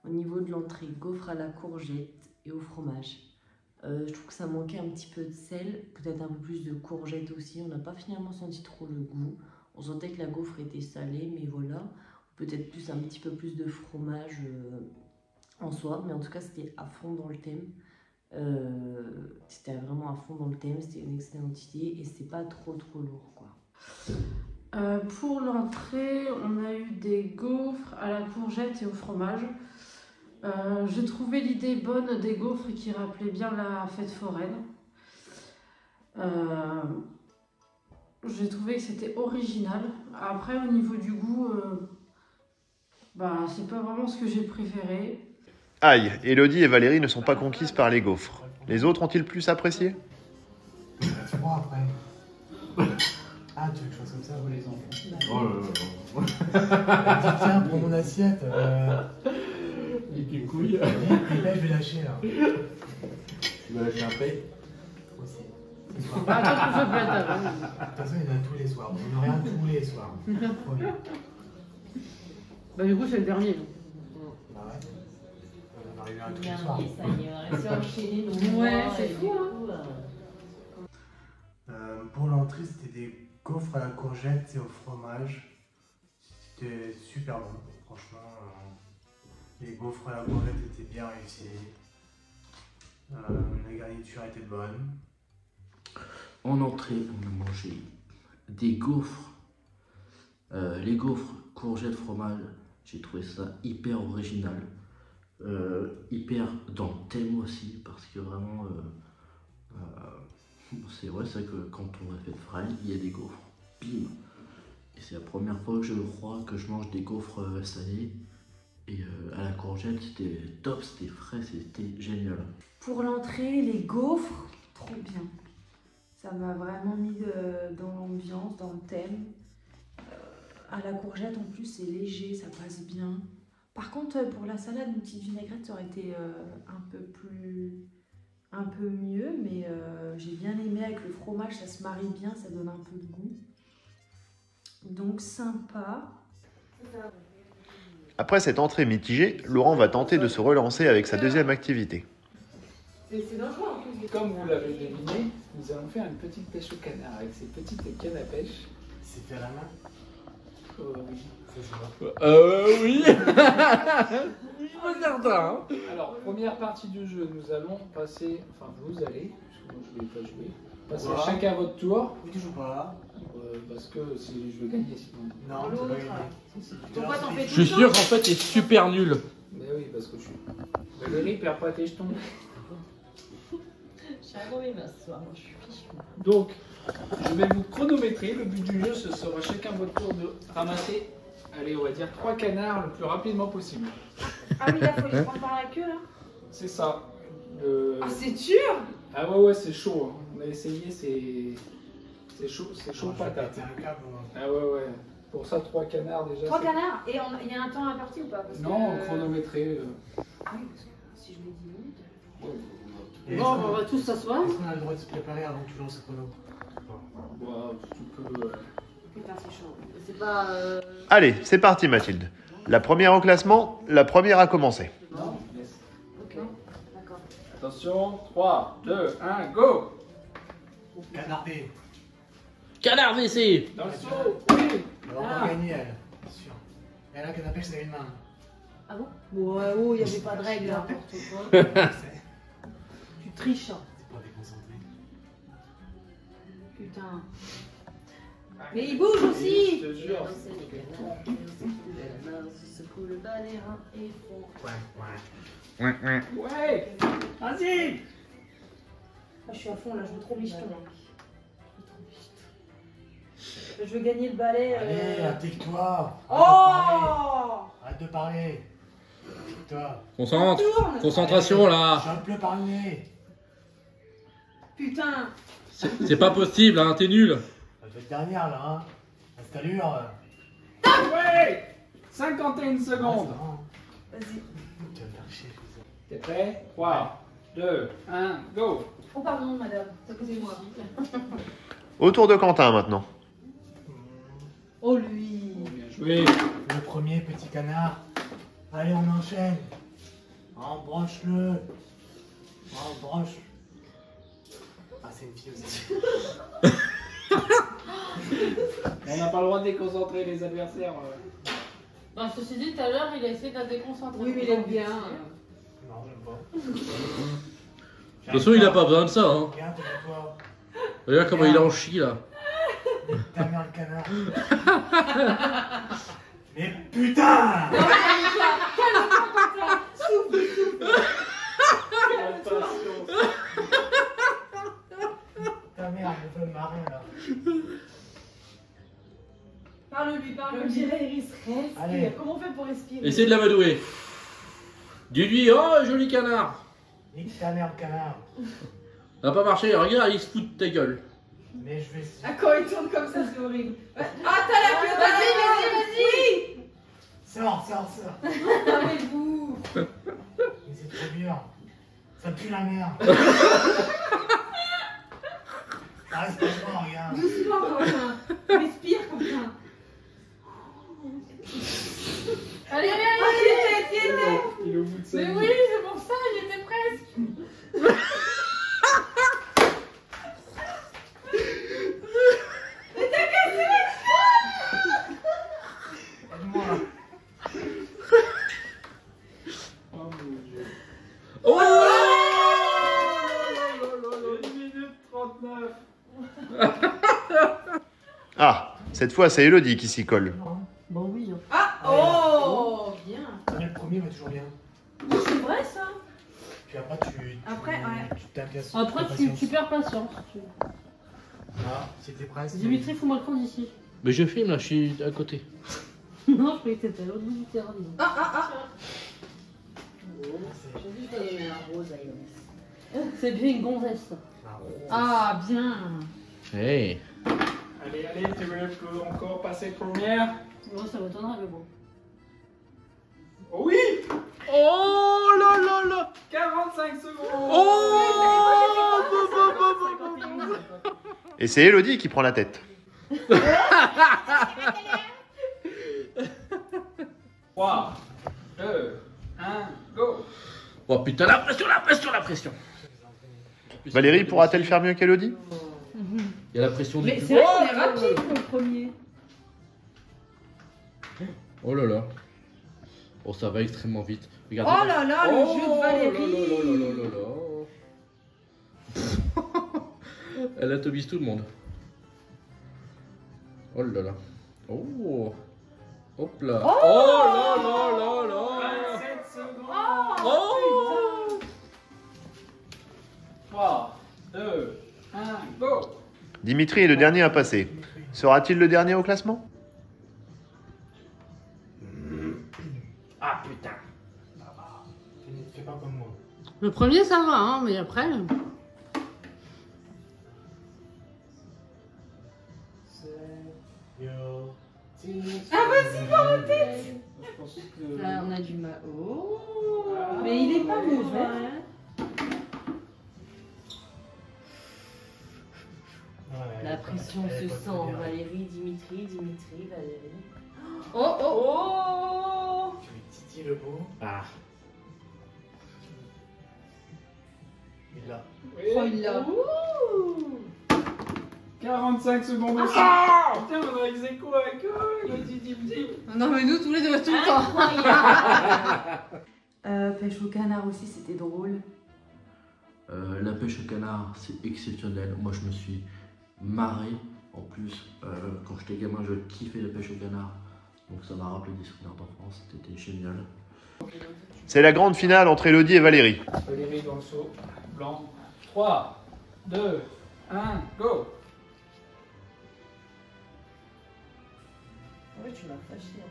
S6: Au niveau de l'entrée, gaufre à la courgette et au fromage. Je trouve que ça manquait un petit peu de sel, peut-être un peu plus de courgette aussi. On n'a pas finalement senti trop le goût. On sentait que la gaufre était salée, mais voilà. Peut-être plus un petit peu plus de fromage en soi, mais en tout cas c'était à fond dans le thème. C'était vraiment à fond dans le thème, c'était une excellente idée et c'était pas trop lourd quoi.
S4: Pour l'entrée, on a eu des gaufres à la courgette et au fromage. J'ai trouvé l'idée bonne des gaufres qui rappelaient bien la fête foraine. J'ai trouvé que c'était original. Après, au niveau du goût, c'est pas vraiment ce que j'ai préféré.
S1: Aïe, Élodie et Valérie ne sont pas conquises par les gaufres. Les autres ont-ils plus apprécié?
S5: Tu vois après. Ah, tu veux que je fasse comme ça, vous les enfants?
S2: Oh là là.
S5: Tiens, prends mon assiette.
S2: Et tes couilles.
S5: Et là, je vais lâcher là.
S2: Tu vas lâcher un paix?
S5: Aussi.
S4: Attends, je peux pas.
S5: De toute façon, il y en a tous les soirs. On en a rien tous les soirs. Promis.
S9: Bah du coup c'est le dernier. Donc.
S5: Bah ouais. On arrive à un truc
S6: Bien,
S5: ce soir.
S6: ça y est, on reste enchaîné.
S9: Ouais, c'est fou, hein.
S5: Pour l'entrée, c'était des gaufres à la courgette et au fromage. C'était super bon, franchement. Les gaufres à la courgette étaient bien réussies. La garniture était bonne.
S8: En entrée, on a mangé des gaufres. Les gaufres, courgettes, fromage, j'ai trouvé ça hyper original. Hyper dans le thème aussi, parce que vraiment, c'est vrai, c'est que quand on a fait de fry, il y a des gaufres. Bim! Et c'est la première fois que je crois que je mange des gaufres salées. Et à la courgette, c'était top, c'était frais, c'était génial.
S7: Pour l'entrée, les gaufres, trop bien. Ça m'a vraiment mis dans l'ambiance, dans le thème. À la courgette, en plus, c'est léger, ça passe bien. Par contre, pour la salade, une petite vinaigrette, ça aurait été un peu mieux, mais j'ai bien aimé avec le fromage, ça se marie bien, ça donne un peu de goût. Donc sympa.
S1: Après cette entrée mitigée, Laurent va tenter de se relancer avec sa deuxième activité.
S9: C'est dangereux en plus.
S3: Comme vous l'avez deviné, nous allons faire une petite pêche au canard avec ces petites cannes à pêche.
S5: C'est fait à la main.
S3: Oui.
S5: Ça se voit.
S2: Oui. Je suis pas certain. Hein.
S3: Alors, première partie du jeu, nous allons passer, enfin vous allez, parce que moi je ne vais pas jouer, passer
S5: Voilà.
S3: chacun votre tour,
S5: Oui, toujours pas là.
S3: parce que si je veux gagner sinon.
S5: Non, c'est pas gagné.
S9: Pourquoi t'en fais
S2: Je
S9: tout
S2: suis
S9: le
S2: sûr
S9: temps
S2: qu'en fait, il est super nul.
S3: Mais oui, parce que je suis... Valérie perd pas tes jetons.
S6: Je suis arrivée ce soir, moi je suis fichue.
S3: Donc, je vais vous chronométrer. Le but du jeu, ce sera chacun votre tour de ramasser, allez, on va dire 3 canards le plus rapidement possible.
S7: Ah oui, là, faut les prendre par la queue, là.
S3: C'est ça.
S7: Ah, c'est dur.
S3: Ah ouais, c'est chaud. Hein. On a essayé, c'est chaud patate.
S5: C'est un câble.
S3: Ah ouais. Pour ça, 3 canards déjà.
S7: 3
S3: c'est-
S7: canards. Et il y a un temps imparti ou pas? Parce
S3: Non,
S7: que,
S3: chronométré.
S7: Ah oui, parce que si je mets 10 minutes...
S9: Bon, on va tous s'asseoir.
S5: Est-ce qu'on a le droit de se préparer avant que tu lances le chrono?
S3: Bah, tu peux.
S7: Putain, c'est chaud.
S9: C'est pas.
S1: Allez, c'est parti Mathilde. La première au classement, la première à commencer.
S3: Non, laisse.
S7: Ok, d'accord.
S3: Attention, 3, 2, 1, go!
S5: Canardé.
S2: Canard WC.
S3: Dans le saut, oui!
S5: Elle va encore gagner, elle. Bien sûr. Elle a qu'elle appelle, c'est une main.
S9: Ah bon? Ouais, oh, il n'y avait pas de règle, n'importe quoi.
S5: C'est
S9: Tu triches. Hein.
S5: pas déconcentré.
S9: Putain. Mais il bouge aussi!
S3: Je te jure.
S6: C'est les canards, la main se secoue le bas des reins et font.
S3: Ouais! Vas-y!
S9: Ah, je suis à fond là, je veux trop micheton. Je veux gagner le balai.
S5: Allez, applique-toi.
S9: Oh!
S5: Arrête de parler. Applique-toi.
S2: Concentre.
S9: Tourne!
S2: Concentration là.
S5: Chope-le par le nez.
S9: Putain!
S2: C'est pas possible, hein. T'es nul.
S5: Ça fait dernière là, hein. À cette allure.
S3: Ouais! 51 secondes.
S7: Vas-y.
S5: Tu vas me faire chier.
S3: T'es prêt? 3, 2, 1, go!
S7: Oh, pardon, madame. Excusez-moi.
S1: Au tour de Quentin maintenant.
S9: Oh lui!
S3: Bien joué!
S5: Le premier petit canard. Allez, on enchaîne. Embroche-le. Embroche. Ah, c'est une fille aussi.
S3: On n'a pas le droit de déconcentrer les adversaires.
S4: Bah, ceci dit, tout à l'heure, il a essayé de la déconcentrer.
S9: Oui, mais il aime bien.
S5: Non, j'aime pas.
S2: De toute façon, il a pas besoin de ça, hein.
S5: Viens, toi.
S2: Regarde comment il en chie là.
S5: Ta mère le canard. Mais putain! Ta mère me fait marrer là.
S9: Parle-lui,
S7: On
S9: parle-lui.
S7: dirait Iris
S5: Allez.
S7: respire. Comment on fait pour respirer?
S2: Essaye de l'amadouer. Dis-lui, oh, joli canard.
S5: Nique ta mère le canard.
S2: Ça n'a pas marché, regarde, il se fout de ta gueule.
S5: Mais je vais.
S7: Ah, quand il tourne comme ça, c'est horrible. Ah, t'as la queue, t'as la queue, vas-y!
S5: Sors.
S7: Arrêtez-vous!
S5: Mais c'est trop dur. Ça pue la merde. Ça reste pas fort, regarde.
S7: Doucement, Quentin. Respire, Quentin.
S3: Il est au bout de sa
S9: Mais
S3: vie.
S9: oui, c'est pour ça, il était presque.
S3: Oh mon dieu.
S2: Oh
S3: 1 minute 39.
S1: Ah, cette fois, c'est Elodie qui s'y colle.
S6: Bon, oui. Hein.
S9: Ah, oh, bien.
S5: Mais le premier va toujours bien.
S9: C'est vrai ça.
S5: Puis après,
S9: Après, ouais.
S5: tu t'agaces.
S9: Après, tu perds patience.
S5: Ah, c'était presque.
S9: Dimitri, fous-moi le camp d'ici.
S2: Mais je filme là, je suis à côté.
S9: Non, je croyais que t'étais à l'autre bout du terrain. dis donc. Ah.
S5: C'est
S9: J'ai vu que t'avais mis un rose à Iris. C'est bien une gonzesse. Ça.
S5: marrant.
S9: Ah, bien.
S2: Hey.
S3: Allez, tu veux encore passer première?
S9: Moi, ça m'étonnerait, mais bon.
S3: Oh oui.
S2: Oh là là là.
S3: 45 secondes.
S2: Oh.
S1: Et c'est Elodie qui prend la tête.
S3: 3, 2, 1, go.
S2: Oh putain, la pression, la pression, la pression.
S1: Valérie pourra-t-elle faire mieux qu'Elodie?
S2: Il y a la pression du
S9: Mais
S2: public.
S9: c'est vrai que c'est rapide pour le premier.
S2: Oh là là. Oh, ça va extrêmement vite. Regardez.
S9: Oh là là, le jeu de Valérie.
S2: Oh là là là là. Elle atomise tout le monde. Oh là là. Oh. Hop là. Oh, là là là là.
S3: 27 secondes.
S2: Oh.
S3: 3, 2, 1, go.
S1: Dimitri est le dernier à passer. Sera-t-il le dernier au classement?
S3: Ah putain.
S5: Fais pas comme moi.
S9: Le premier, ça va, hein, mais après.
S3: Ah, vas-y, par la tête. Je pense que...
S9: Là, on a du mal. Oh. Mais il est pas mauvais.
S6: La pression se sent. Valérie, Dimitri, Valérie.
S9: Oh.
S5: Tu lui titilles le beau.
S2: Ah.
S5: Il l'a.
S9: Oh, il l'a.
S3: 45 secondes aussi. Putain, on a ex-aequo avec eux. Il a dit dim.
S9: Non, mais nous, tous les deux, tout le temps.
S7: Pêche au canard aussi, c'était drôle.
S8: La pêche au canard, c'est exceptionnel. Moi, je me suis marré. En plus, quand j'étais gamin, je kiffais la pêche au canard. Donc ça m'a rappelé des souvenirs d'enfance. C'était génial.
S1: C'est la grande finale entre Elodie et Valérie.
S3: Valérie dans le seau. Blanc. 3, 2, 1, go.
S6: Ouais, tu m'as fâché.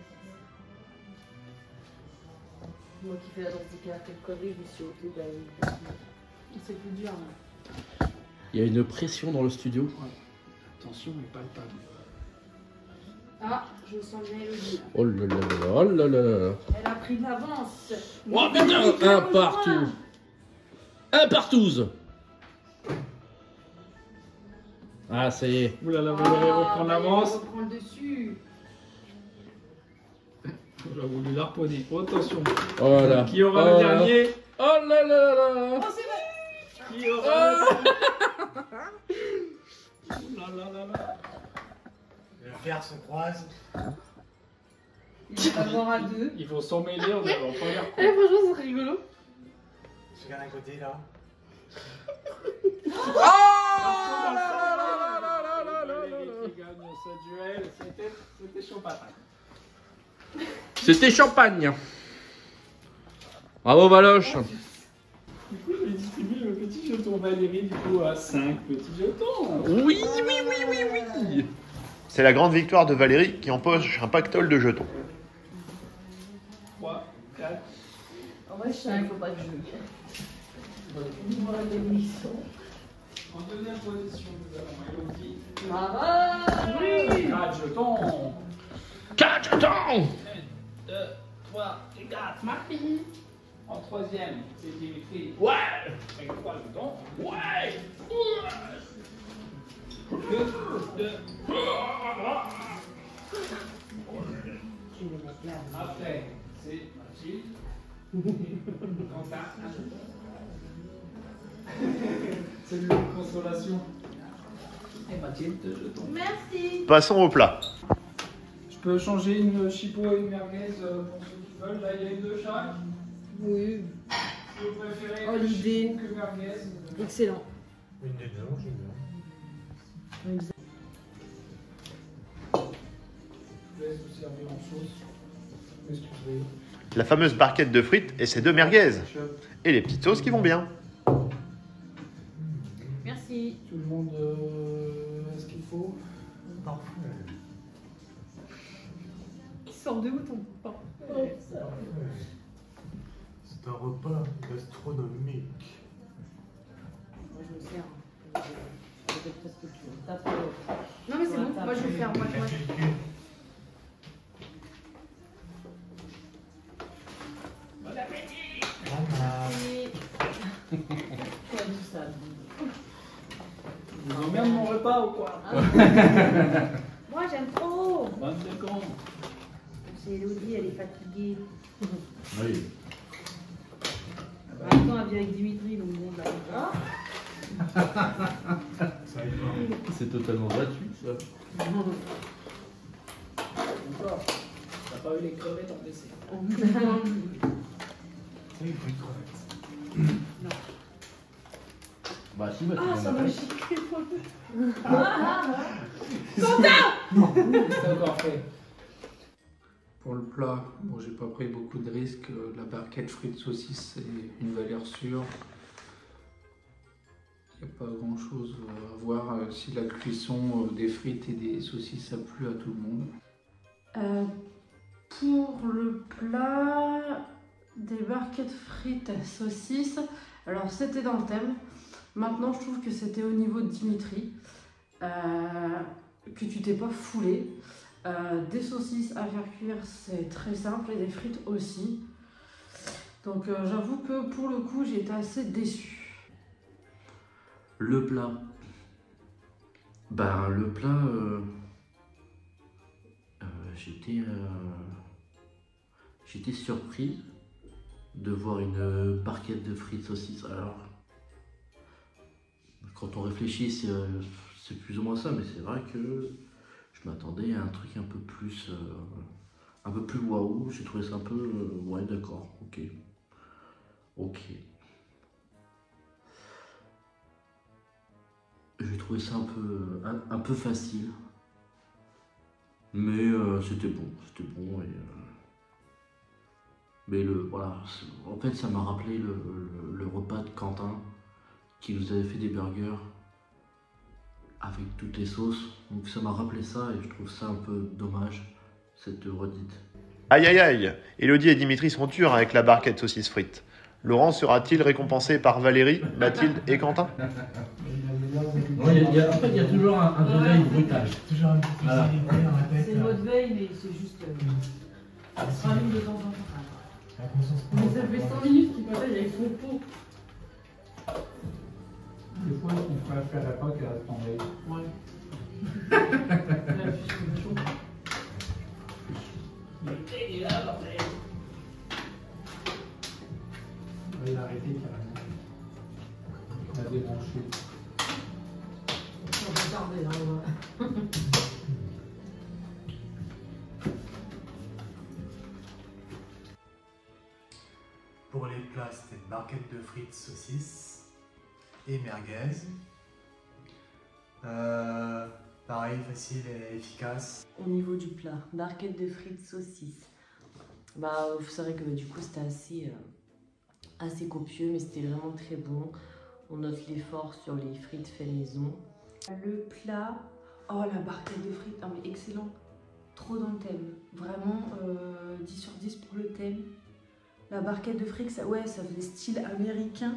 S6: Moi qui fais la danse des caractères conneries, je me suis ôté de
S9: C'est plus dur. Là.
S2: Il y a une pression dans le studio.
S3: Attention, mais palpable.
S9: Ah, je sens bien Elodie.
S2: Oh là là là, oh là là là.
S9: Elle a pris de l'avance.
S2: Oh putain, un partout. Un partouze. Ah, ça y est.
S3: Oula, la Valérie reprend l'avance.
S9: On reprend le dessus.
S3: On a voulu l'harponner. Attention.
S2: Oh là.
S3: Qui aura
S2: Oh
S3: le
S2: là là.
S3: dernier?
S2: Oh là là là.
S9: Oh, c'est vrai.
S3: Qui aura le dernier? Oula là là là.
S5: Le fer se croise.
S9: Il va avoir à deux.
S3: Ils vont s'emmêler, on va en première
S9: Eh, franchement, c'est rigolo.
S5: Je regarde à côté là.
S3: Valérie qui gagne ce duel, c'était chaud patate.
S2: C'était champagne. Bravo Valoche.
S3: Du coup, j'ai distribué le petit jeton Valérie du coup à 5 petits jetons.
S2: Oui, oui, oui, oui, oui.
S1: C'est la grande victoire de Valérie qui empoche un pactole de jetons.
S3: 3, 4.
S6: En vrai, je sais qu'il faut pas que je.
S3: En deuxième position, nous avons Elodie.
S6: Bravo.
S3: Oui. 4 jetons.
S2: 4 jetons.
S3: 1, 2, 3 et 4. Marie. En troisième, c'est Dimitri.
S2: Ouais.
S3: Avec 3 jetons.
S2: Ouais.
S3: 2. Après, c'est Mathilde. C'est une longue consolation. Et Mathilde, je tombe.
S7: Merci.
S1: Passons au plat.
S3: Je peux changer une chipot et une merguez pour ceux qui veulent. Là, il y a une de chaque.
S9: Oui,
S3: Si vous préférez
S9: Oh, l'idée.
S3: chipot que merguez.
S9: excellent.
S5: Une des deux, j'aime bien.
S3: Je vous laisse vous servir en sauce. Excusez.
S1: La fameuse barquette de frites et ses 2 merguez. Et les petites sauces qui vont bien.
S9: Merci.
S3: Tout le monde a ce qu'il faut.
S5: Parfait.
S9: Il sort de où ton pain?
S5: C'est un repas gastronomique.
S9: Moi je me sers. Peut-être presque tout. T'as pas l'autre. Non mais c'est bon, moi je vais faire. Moi. Quoi tout ça?
S3: Vous emmerde mon repas ou quoi?
S7: Moi j'aime trop.
S3: Bande de cons.
S7: C'est Elodie, elle est fatiguée.
S2: Oui.
S9: En même temps, elle vit avec Dimitri, donc bon, bah.
S5: Ça aide pas.
S2: C'est totalement gratuit, ça.
S3: Encore. T'as pas eu les crevettes en dessert.
S5: Ça, il faut être correct.
S2: Bah, si, bah,
S9: Ah, ça m'a chiqué pour le.
S3: C'est encore fait. Pour le plat, bon, j'ai pas pris beaucoup de risques. La barquette frites saucisses, c'est une valeur sûre. Il n'y a pas grand chose à voir si la cuisson des frites et des saucisses a plu à tout le monde.
S4: Pour le plat des barquettes frites saucisses, alors c'était dans le thème. Maintenant, je trouve que c'était au niveau de Dimitri, que tu t'es pas foulé. Des saucisses à faire cuire, c'est très simple, et des frites aussi. Donc j'avoue que pour le coup, j'ai été assez déçue.
S8: Le plat. Ben, le plat, j'étais surpris de voir une barquette de frites saucisses. Alors, quand on réfléchit, c'est plus ou moins ça, mais c'est vrai que je m'attendais à un truc un peu plus waouh. J'ai trouvé ça un peu, ouais, d'accord, ok. J'ai trouvé ça un peu facile, mais c'était bon et mais voilà, en fait ça m'a rappelé le repas de Quentin qui nous avait fait des burgers avec toutes les sauces, donc ça m'a rappelé ça et je trouve ça un peu dommage, cette redite.
S1: Aïe aïe aïe, Elodie et Dimitri sont durs avec la barquette saucisse frites. Laurent sera-t-il récompensé par Valérie, Mathilde et Quentin?
S2: Il y a toujours un degré brutal.
S5: Toujours un petit
S2: Voilà.
S9: C'est le mode veille, mais c'est juste. Ça se rallume de temps en temps.
S5: La conscience
S9: Mais ça fait 5 minutes qu'il bataille avec son pot.
S3: Des fois, il faut faire la pâte et reste en veille.
S9: Ouais. Il est là, bordel.
S3: Il a arrêté carrément. Il a débranché.
S9: On va tarder là, on va.
S5: Pour les plats, c'était une barquette de frites saucisses et merguez. Pareil, facile et efficace.
S6: Au niveau du plat, barquette de frites saucisses. Bah, vous savez que du coup c'était assez copieux, mais c'était vraiment très bon. On note l'effort sur les frites fait maison. Le plat, oh la barquette de frites, ah mais excellent. Trop dans le thème. Vraiment 10 sur 10 pour le thème. La barquette de frites, ça, ouais, ça faisait style américain.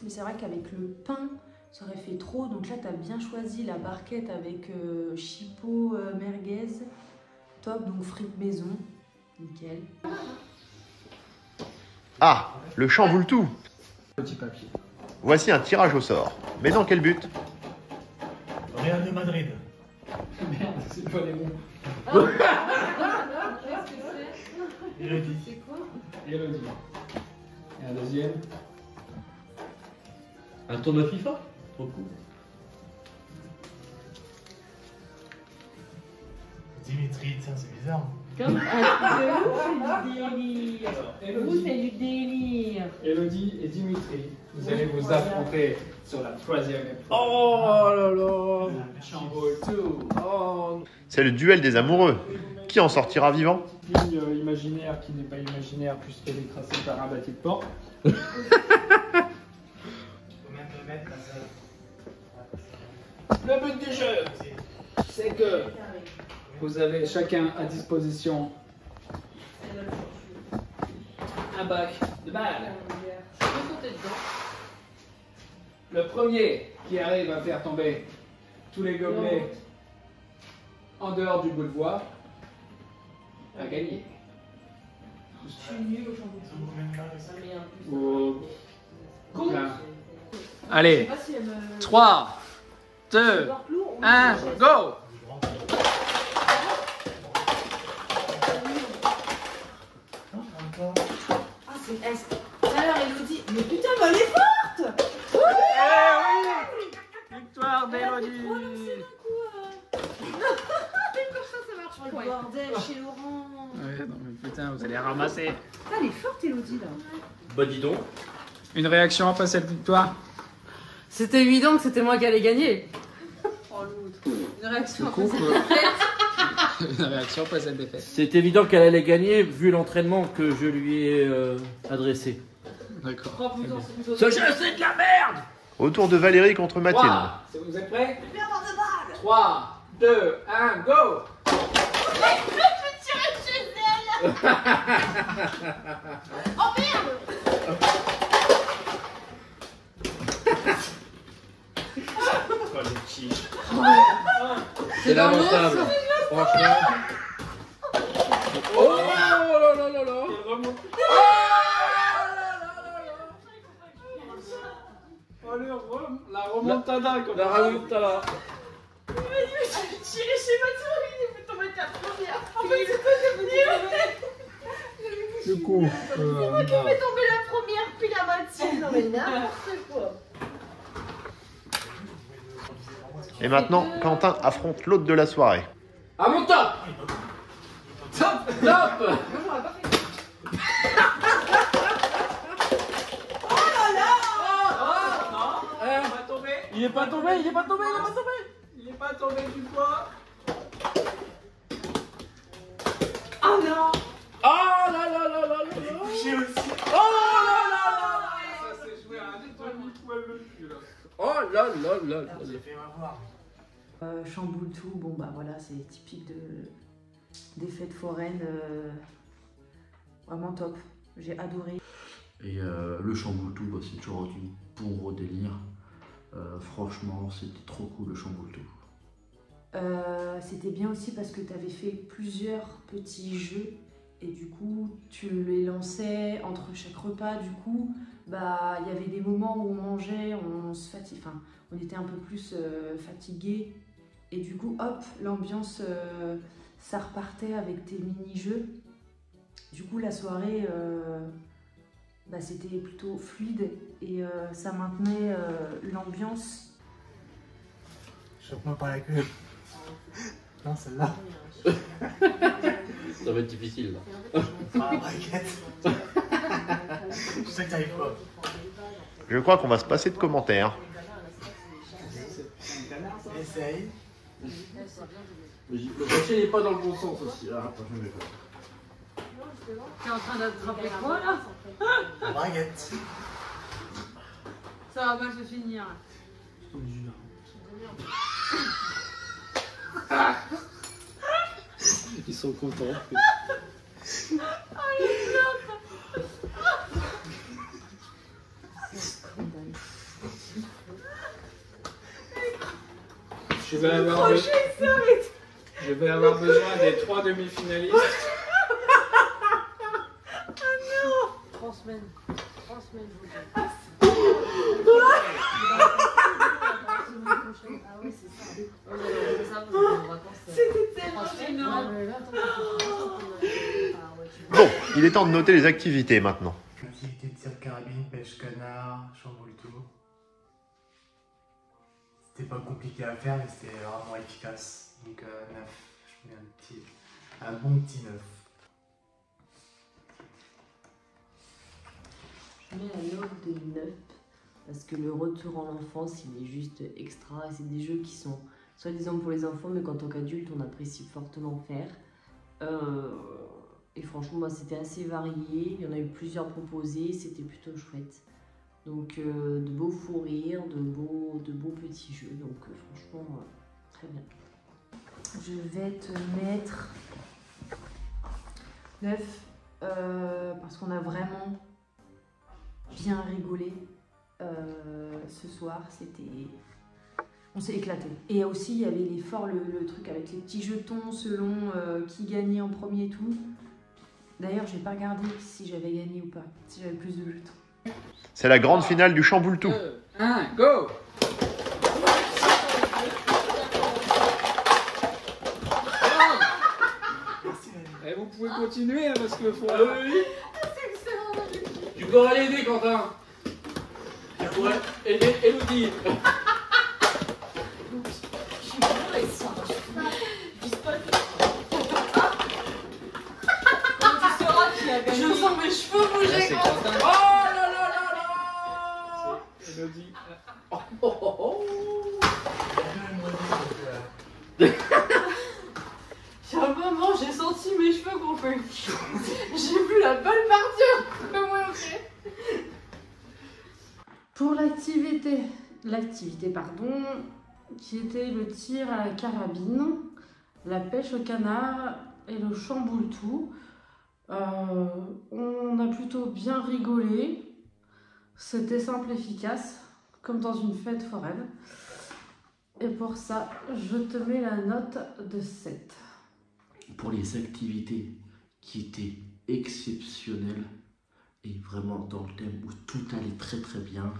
S6: Mais c'est vrai qu'avec le pain, ça aurait fait trop. Donc là, tu as bien choisi la barquette avec chipot, merguez. Top, donc frites maison. Nickel.
S1: Ah, le chamboule tout.
S3: Petit papier.
S1: Voici un tirage au sort. Mais dans quel but?
S5: Real de Madrid.
S3: Merde, c'est pas les bons.
S5: Elodie.
S9: C'est quoi?
S3: Elodie. Et un deuxième.
S2: Un tournoi FIFA? Trop cool.
S5: Dimitri, tiens, c'est bizarre.
S9: Comme c'est du délire. Vous, c'est du délire.
S3: Elodie et Dimitri, vous allez vous affronter sur la 3e épreuve.
S2: Oh là là.
S3: Chamboule tout. Oh.
S1: C'est le duel des amoureux. Qui en sortira vivant?
S3: Ligne imaginaire qui n'est pas imaginaire puisqu'elle est tracée par un bâti de porc.
S5: Faut même le mettre à ça.
S3: Le but du jeu, c'est que vous avez chacun à disposition un bac de balles. Le premier qui arrive à faire tomber tous les gobelets en dehors du boulevard a gagné.
S9: Je suis nulle au chamboule.
S3: Allez, 3, 2, 1, go!
S7: Ah, c'est. Alors, Elodie. Mais putain, mais elle est forte!
S3: Victoire d'Elodie!
S7: Oh, le bordel chez Laurent.
S3: Ouais, non mais putain, vous allez ramasser.
S7: Ah, elle est forte, Elodie, là.
S2: Bah dis donc.
S3: Une réaction après cette victoire?
S9: C'était évident que c'était moi qui allais gagner.
S7: Oh, l'autre. Une réaction
S3: Du
S7: après
S3: coup,
S7: cette
S3: une réaction après cette défaite.
S2: C'est évident qu'elle allait gagner vu l'entraînement que je lui ai adressé.
S3: D'accord.
S9: Oh putain, c'est plutôt.
S2: Ce jeu c'est de la merde.
S1: Au tour de Valérie contre Mathilde.
S3: 3, vous êtes prêts? 3, 2, 1, go!
S7: Oh merde!
S2: C'est lamentable. Franchement. Oh là là là là.
S3: Oh, la remontada comme
S2: La remontada.
S7: J'ai tiré chez Mathieu, il est plutôt mettre la première. En fait, c'est quoi, j'ai voulu.
S3: Du coup,
S7: C'est moi qui ai fait tomber la première, puis la Mathilde. Non, mais n'importe quoi.
S1: Et maintenant, Quentin affronte l'hôte de la soirée.
S2: À mon top. Top. Top. Il est pas tombé, il est pas tombé, il est pas tombé.
S3: il est pas tombé du poids.
S7: Oh non!
S2: Oh là là là là là.
S5: J'ai aussi.
S2: Oh là là là.
S3: Ça s'est joué à un demi-poil le cul là.
S2: Oh là là là là.
S5: J'ai fait m'avoir.
S6: Chamboule tout, bon bah voilà, c'est typique des fêtes foraines, vraiment top, j'ai adoré.
S8: Et le chamboule-tout, bah, c'est toujours du bon gros délire. Franchement, c'était trop cool le chamboule-tout.
S6: C'était bien aussi parce que tu avais fait plusieurs petits jeux et du coup tu les lançais entre chaque repas. Du coup, bah il y avait des moments où on mangeait, on se fatiguait, enfin on était un peu plus fatigué et du coup hop, l'ambiance ça repartait avec tes mini-jeux. Du coup la soirée bah, c'était plutôt fluide et ça maintenait l'ambiance.
S5: Chope-moi par la queue. Non, celle-là.
S2: Ça va être difficile là.
S5: Ah, braquette. Je sais que t'arrives pas.
S1: Je crois qu'on va se passer de commentaires.
S5: Essaye.
S2: Le crochet n'est pas dans le bon sens aussi. Là, je vais faire.
S9: T'es en train d'attraper quoi là?
S5: Braguette.
S9: Ça va mal se finir.
S3: Ils sont contents. Je vais avoir besoin des 3 demi-finalistes.
S9: 3 semaines. 3 semaines, je vous dis. Ah ouais, c'est ça.
S7: C'était tellement
S9: gênant.
S1: Bon, Il est temps de noter les activités maintenant.
S5: Activité de tir carabine, pêche canard, chamboule tout. C'était pas compliqué à faire, mais c'était vraiment efficace. Donc 9, je mets un bon petit 9.
S6: Je mets la note de 9 parce que le retour en l'enfance, il est juste extra. C'est des jeux qui sont soi-disant pour les enfants, mais qu'en tant qu'adulte, on apprécie fortement faire. Et franchement, bah, c'était assez varié. Il y en a eu plusieurs proposés, c'était plutôt chouette. Donc de beaux fous rires, de beaux petits jeux. Donc franchement, très bien.
S7: Je vais te mettre 9 parce qu'on a vraiment bien rigolé ce soir. On s'est éclaté. Et aussi, il y avait l'effort, le truc avec les petits jetons selon qui gagnait en premier et tout. D'ailleurs, j'ai pas regardé si j'avais gagné ou pas, si j'avais plus de jetons.
S1: C'est la grande finale du chamboule tout.
S3: 1, go! Et vous pouvez continuer hein, parce que faut.
S2: Tu pourras l'aider, Quentin. Tu pourrais aider Elodie.
S4: Je sens mes cheveux bouger.
S3: Quentin.
S2: Oh là là là là.
S3: C'est Elodie.
S2: Oh, oh, oh, oh.
S4: Il y a un moment, j'ai senti mes cheveux gonfler. J'ai vu la balle partir. Comment on fait? Pour l'activité, qui était le tir à la carabine, la pêche au canard et le chamboule tout. On a plutôt bien rigolé. C'était simple, efficace, comme dans une fête foraine. Et pour ça, je te mets la note de 7.
S8: Pour les activités qui étaient exceptionnelles et vraiment dans le thème où tout allait très très bien,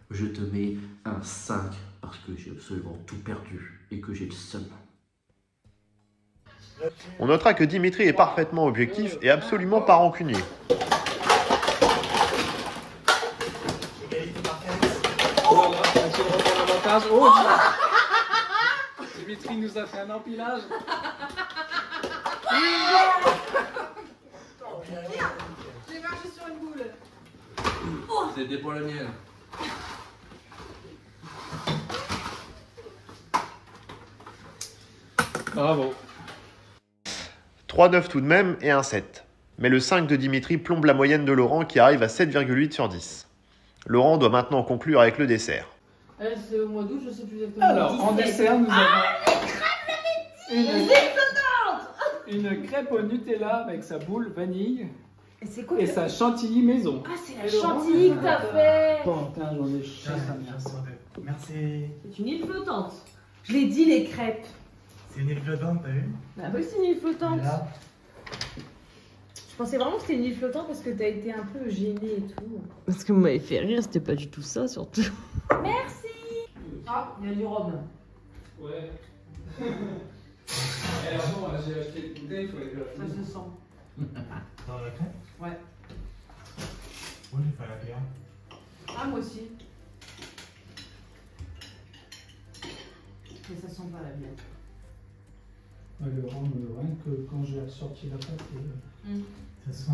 S8: je te mets un 5 parce que j'ai absolument tout perdu et que j'ai le seum.
S1: On notera que Dimitri est parfaitement objectif et absolument pas rancunier.
S5: Égalité parfaite.
S3: Voilà, tu reprends l'avantage. Oh, Dimitri nous a fait un empilage.
S7: J'ai marché sur une boule.
S2: C'était pas la mienne.
S3: Bravo.
S1: 3,9 tout de même et un 7. Mais le 5 de Dimitri plombe la moyenne de Laurent qui arrive à 7,8 sur 10. Laurent doit maintenant conclure avec le dessert.
S4: C'est au mois d'août, je sais plus exactement.
S3: Alors, en dessert, nous avons une crêpe au Nutella avec sa boule vanille
S7: Et c'est quoi
S3: et sa chantilly maison.
S7: Ah, c'est la chantilly que t'as fait.
S3: Putain, j'en ai chié sa mère.
S5: Merci.
S6: C'est une île flottante.
S7: Je l'ai dit, les crêpes.
S5: C'est une île flottante, t'as vu?
S7: Bah oui, c'est une île flottante.
S5: Et là,
S7: Je pensais vraiment que c'était une île flottante parce que t'as été un peu gênée et tout.
S6: Parce que vous m'avez fait rire, c'était pas du tout ça surtout.
S7: Merci.
S4: Ah, il y a du rhum.
S3: Ouais. Alors bon, j'ai acheté une bouteille, il fallait que
S4: Ça
S3: je
S4: se sent.
S5: dans la crêpe?
S4: Ouais.
S5: Moi, j'ai fait la bière.
S4: Ah, moi aussi. Mais ça sent pas la bière.
S3: Le rhum, rien que quand j'ai sorti la pâte.
S5: Ça sent.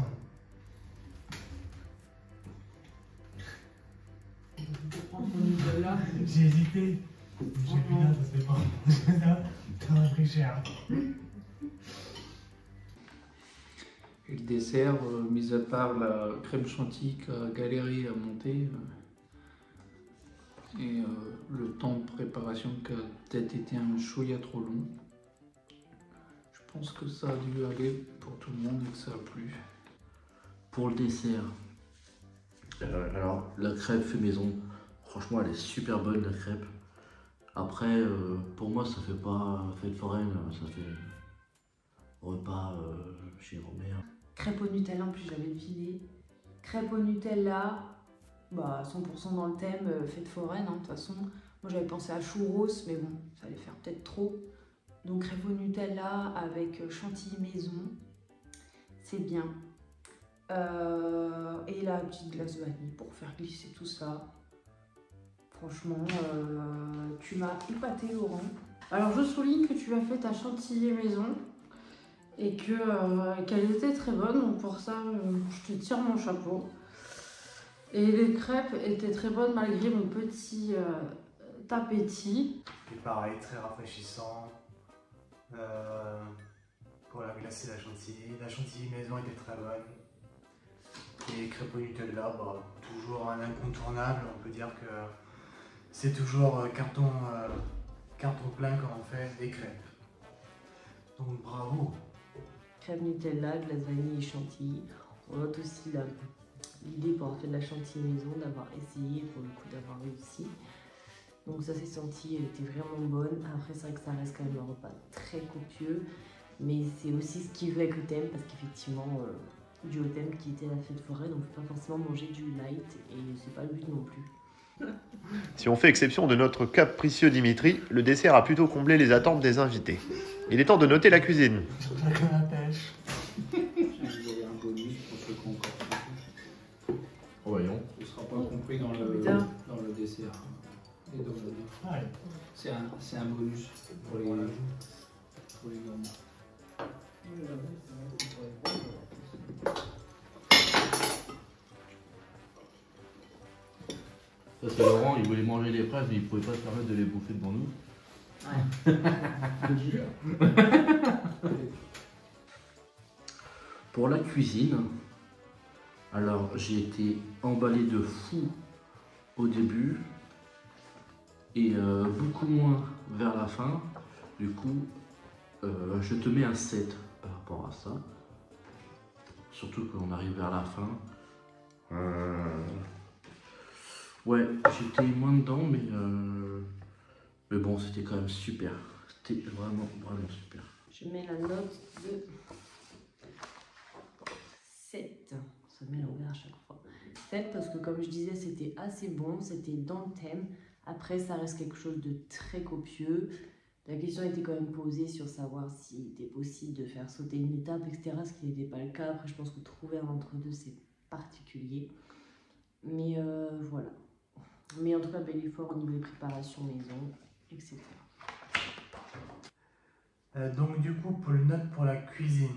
S4: Je prends ton idole là.
S5: J'ai hésité. J'ai plus là, ça se fait pas. T'en as pris cher.
S3: Et le dessert, mis à part la crème chantilly qui a galéré à monter, et le temps de préparation qui a peut-être été un chouïa trop long, je pense que ça a dû aller pour tout le monde et que ça a plu.
S8: Pour le dessert, alors la crêpe fait maison, franchement elle est super bonne la crêpe. Après, pour moi ça fait pas fête foraine, ça fait repas chez grand-mère.
S7: Crêpe au Nutella, en plus j'avais deviné. Crêpe au Nutella, bah 100% dans le thème fête foraine, hein, de toute façon. Moi j'avais pensé à churros, mais bon, ça allait faire peut-être trop. Donc crêpe au Nutella avec chantilly maison, c'est bien. Et la petite glace vanille pour faire glisser tout ça. Franchement, tu m'as épaté, Laurent.
S4: Alors je souligne que tu as fait ta chantilly maison et qu'elle était très bonne, donc pour ça je te tire mon chapeau. Et les crêpes étaient très bonnes malgré mon petit appétit.
S5: Et pareil, très rafraîchissant. Pour la glace et la chantilly maison était très bonne. Et les crêpes au Nutella, bah, toujours un incontournable. On peut dire que c'est toujours carton plein quand on fait des crêpes. Donc bravo.
S6: Crêpe Nutella, glace vanille et chantilly. On note aussi l'idée pour avoir fait de la chantilly maison, d'avoir essayé et pour le coup d'avoir réussi. Donc ça s'est senti, elle était vraiment bonne. Après c'est vrai que ça reste quand même un repas très copieux. Mais c'est aussi ce qui veut avec le thème, parce qu'effectivement, dû au thème qui était la fête foraine, on ne peut pas forcément manger du light et c'est pas le but non plus.
S1: Si on fait exception de notre capricieux Dimitri, le dessert a plutôt comblé les attentes des invités. Il est temps de noter la cuisine.
S5: Sur la canne à pêche.
S3: Vous avez un bonus pour ceux qui ont encore compris.
S2: Oh, voyons.
S3: Ce ne sera pas compris dans le dessert. Et dans le...
S5: Allez.
S3: C'est un bonus pour les gourmands.
S2: Ça c'est Laurent, il voulait manger les fraises mais il pouvait pas se permettre de les bouffer devant nous.
S8: Pour la cuisine, alors j'ai été emballé de fou au début et beaucoup moins vers la fin. Du coup, je te mets un 7 par rapport à ça. Surtout quand on arrive vers la fin. Ouais, j'étais moins dedans, mais bon, c'était quand même super. C'était vraiment super.
S6: Je mets la note de 7. Ça met l'envers à chaque fois. 7 parce que comme je disais, c'était assez bon, c'était dans le thème. Après, ça reste quelque chose de très copieux. La question était quand même posée sur savoir s'il était possible de faire sauter une étape, etc. Ce qui n'était pas le cas. Après, je pense que trouver un entre-deux, c'est particulier. Mais voilà. Mais en tout cas, bel effort au niveau des préparations maison, etc.
S5: Donc du coup, pour le note pour la cuisine.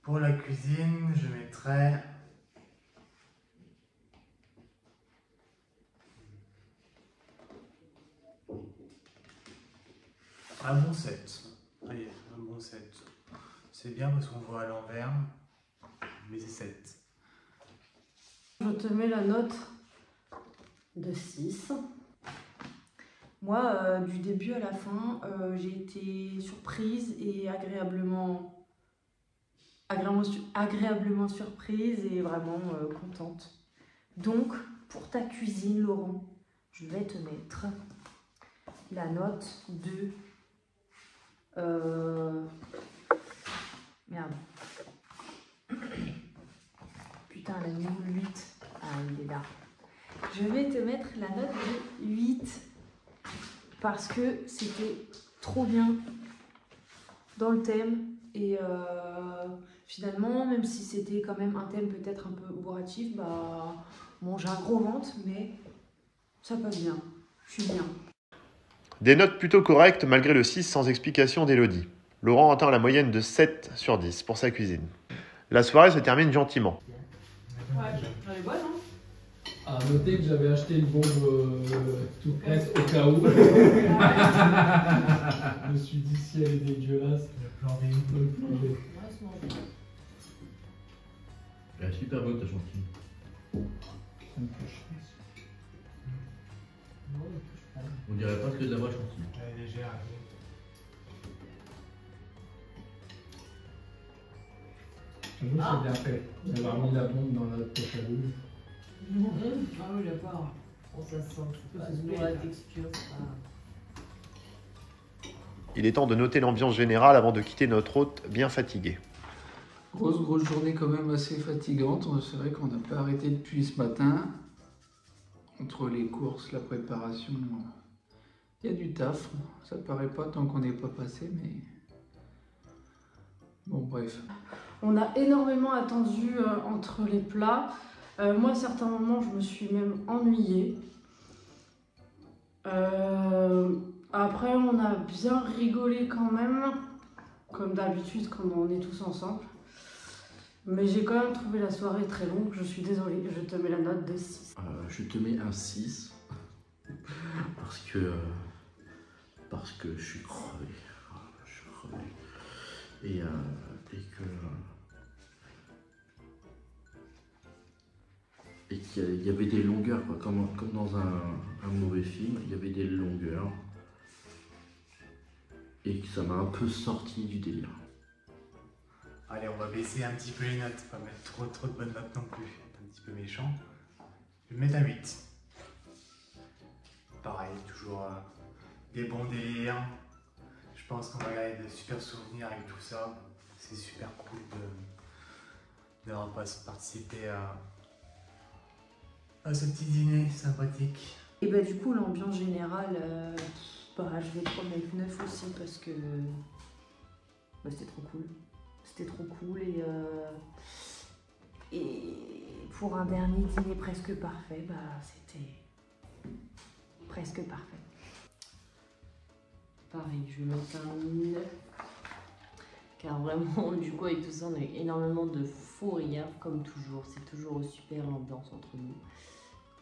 S5: Pour la cuisine, je mettrais... un bon 7. Allez, un bon 7. C'est bien parce qu'on voit à l'envers, mais c'est 7.
S4: Je te mets la note de 6.
S7: Moi, du début à la fin, j'ai été surprise et agréablement surprise et vraiment contente. Donc, pour ta cuisine, Laurent, je vais te mettre la note de... Merde. Putain, elle a mis 8. Ah, il est là. Je vais te mettre la note de 8 parce que c'était trop bien dans le thème et finalement, même si c'était quand même un thème peut-être un peu bourratif, bah bon, j'ai un gros ventre, mais ça passe bien. Je suis bien.
S1: Des notes plutôt correctes malgré le 6 sans explication d'Elodie. Laurent atteint la moyenne de 7 sur 10 pour sa cuisine. La soirée se termine gentiment.
S9: Ouais, elle est bonne, hein.
S3: À noter que j'avais acheté une bombe toute prête au cas où. Je me suis dit si elle est dégueulasse.
S5: Le plan B.
S2: Elle est super bonne ta chantilly. On dirait pas que de la vraie chantilly.
S5: Elle est légère.
S3: J'avoue que c'est bien fait. D'avoir mis la bombe dans la poche à boule.
S9: Ah oui, d'accord.
S6: Bon, ça sent la texture, c'est pas...
S1: Il est temps de noter l'ambiance générale avant de quitter notre hôte bien fatigué.
S3: Grosse journée quand même assez fatigante. C'est vrai qu'on n'a pas arrêté depuis ce matin. Entre les courses, la préparation, il y a du taf. Ça paraît pas tant qu'on n'est pas passé, mais... Bon, bref.
S4: On a énormément attendu entre les plats. Moi, à certains moments, je me suis même ennuyée. Après, on a bien rigolé quand même, comme d'habitude quand on est tous ensemble. Mais j'ai quand même trouvé la soirée très longue, je suis désolée, je te mets la note de 6.
S8: Je te mets un 6 parce que je suis crevé. Je suis crevé. Et qu'il y avait des longueurs, quoi, comme dans un mauvais film, il y avait des longueurs. Et que ça m'a un peu sorti du délire.
S5: Allez, on va baisser un petit peu les notes, pas mettre trop de bonnes notes non plus, un petit peu méchant. Je vais mettre un 8. Pareil, toujours des bons délires. Je pense qu'on va garder de super souvenirs avec tout ça. C'est super cool d'avoir participé à ce petit dîner sympathique.
S7: Et bah du coup l'ambiance générale, je vais te mettre 9 aussi parce que c'était trop cool. C'était trop cool et pour un dernier dîner presque parfait, c'était presque parfait.
S6: Pareil, je vais mettre un 9. Car vraiment, du coup, avec tout ça, on a eu énormément de fou rire, comme toujours. C'est toujours super l'ambiance entre nous.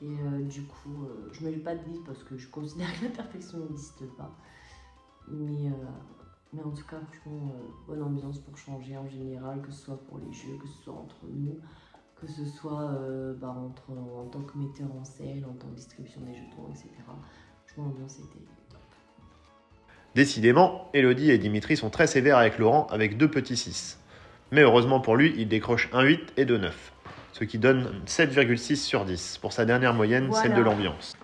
S6: Et du coup, je ne mets pas de 10 parce que je considère que la perfection n'existe pas. Mais en tout cas, franchement, bonne ambiance pour changer en général, que ce soit pour les jeux, que ce soit entre nous, que ce soit en tant que metteur en scène, en tant que distribution des jetons, etc. Franchement, l'ambiance était top.
S1: Décidément, Elodie et Dimitri sont très sévères avec Laurent avec 2 petits 6. Mais heureusement pour lui, il décroche un 8 et 2 9. Ce qui donne 7,6 sur 10 pour sa dernière moyenne,
S7: voilà.
S1: Celle de l'ambiance.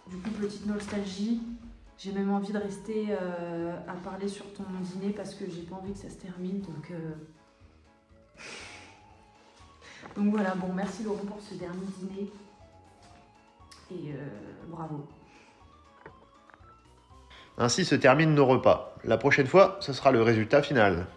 S7: Du coup, petite nostalgie. J'ai même envie de rester à parler sur ton dîner parce que j'ai pas envie que ça se termine. Donc voilà, bon, merci Laurent pour ce dernier dîner. Et bravo.
S1: Ainsi se terminent nos repas. La prochaine fois, ce sera le résultat final.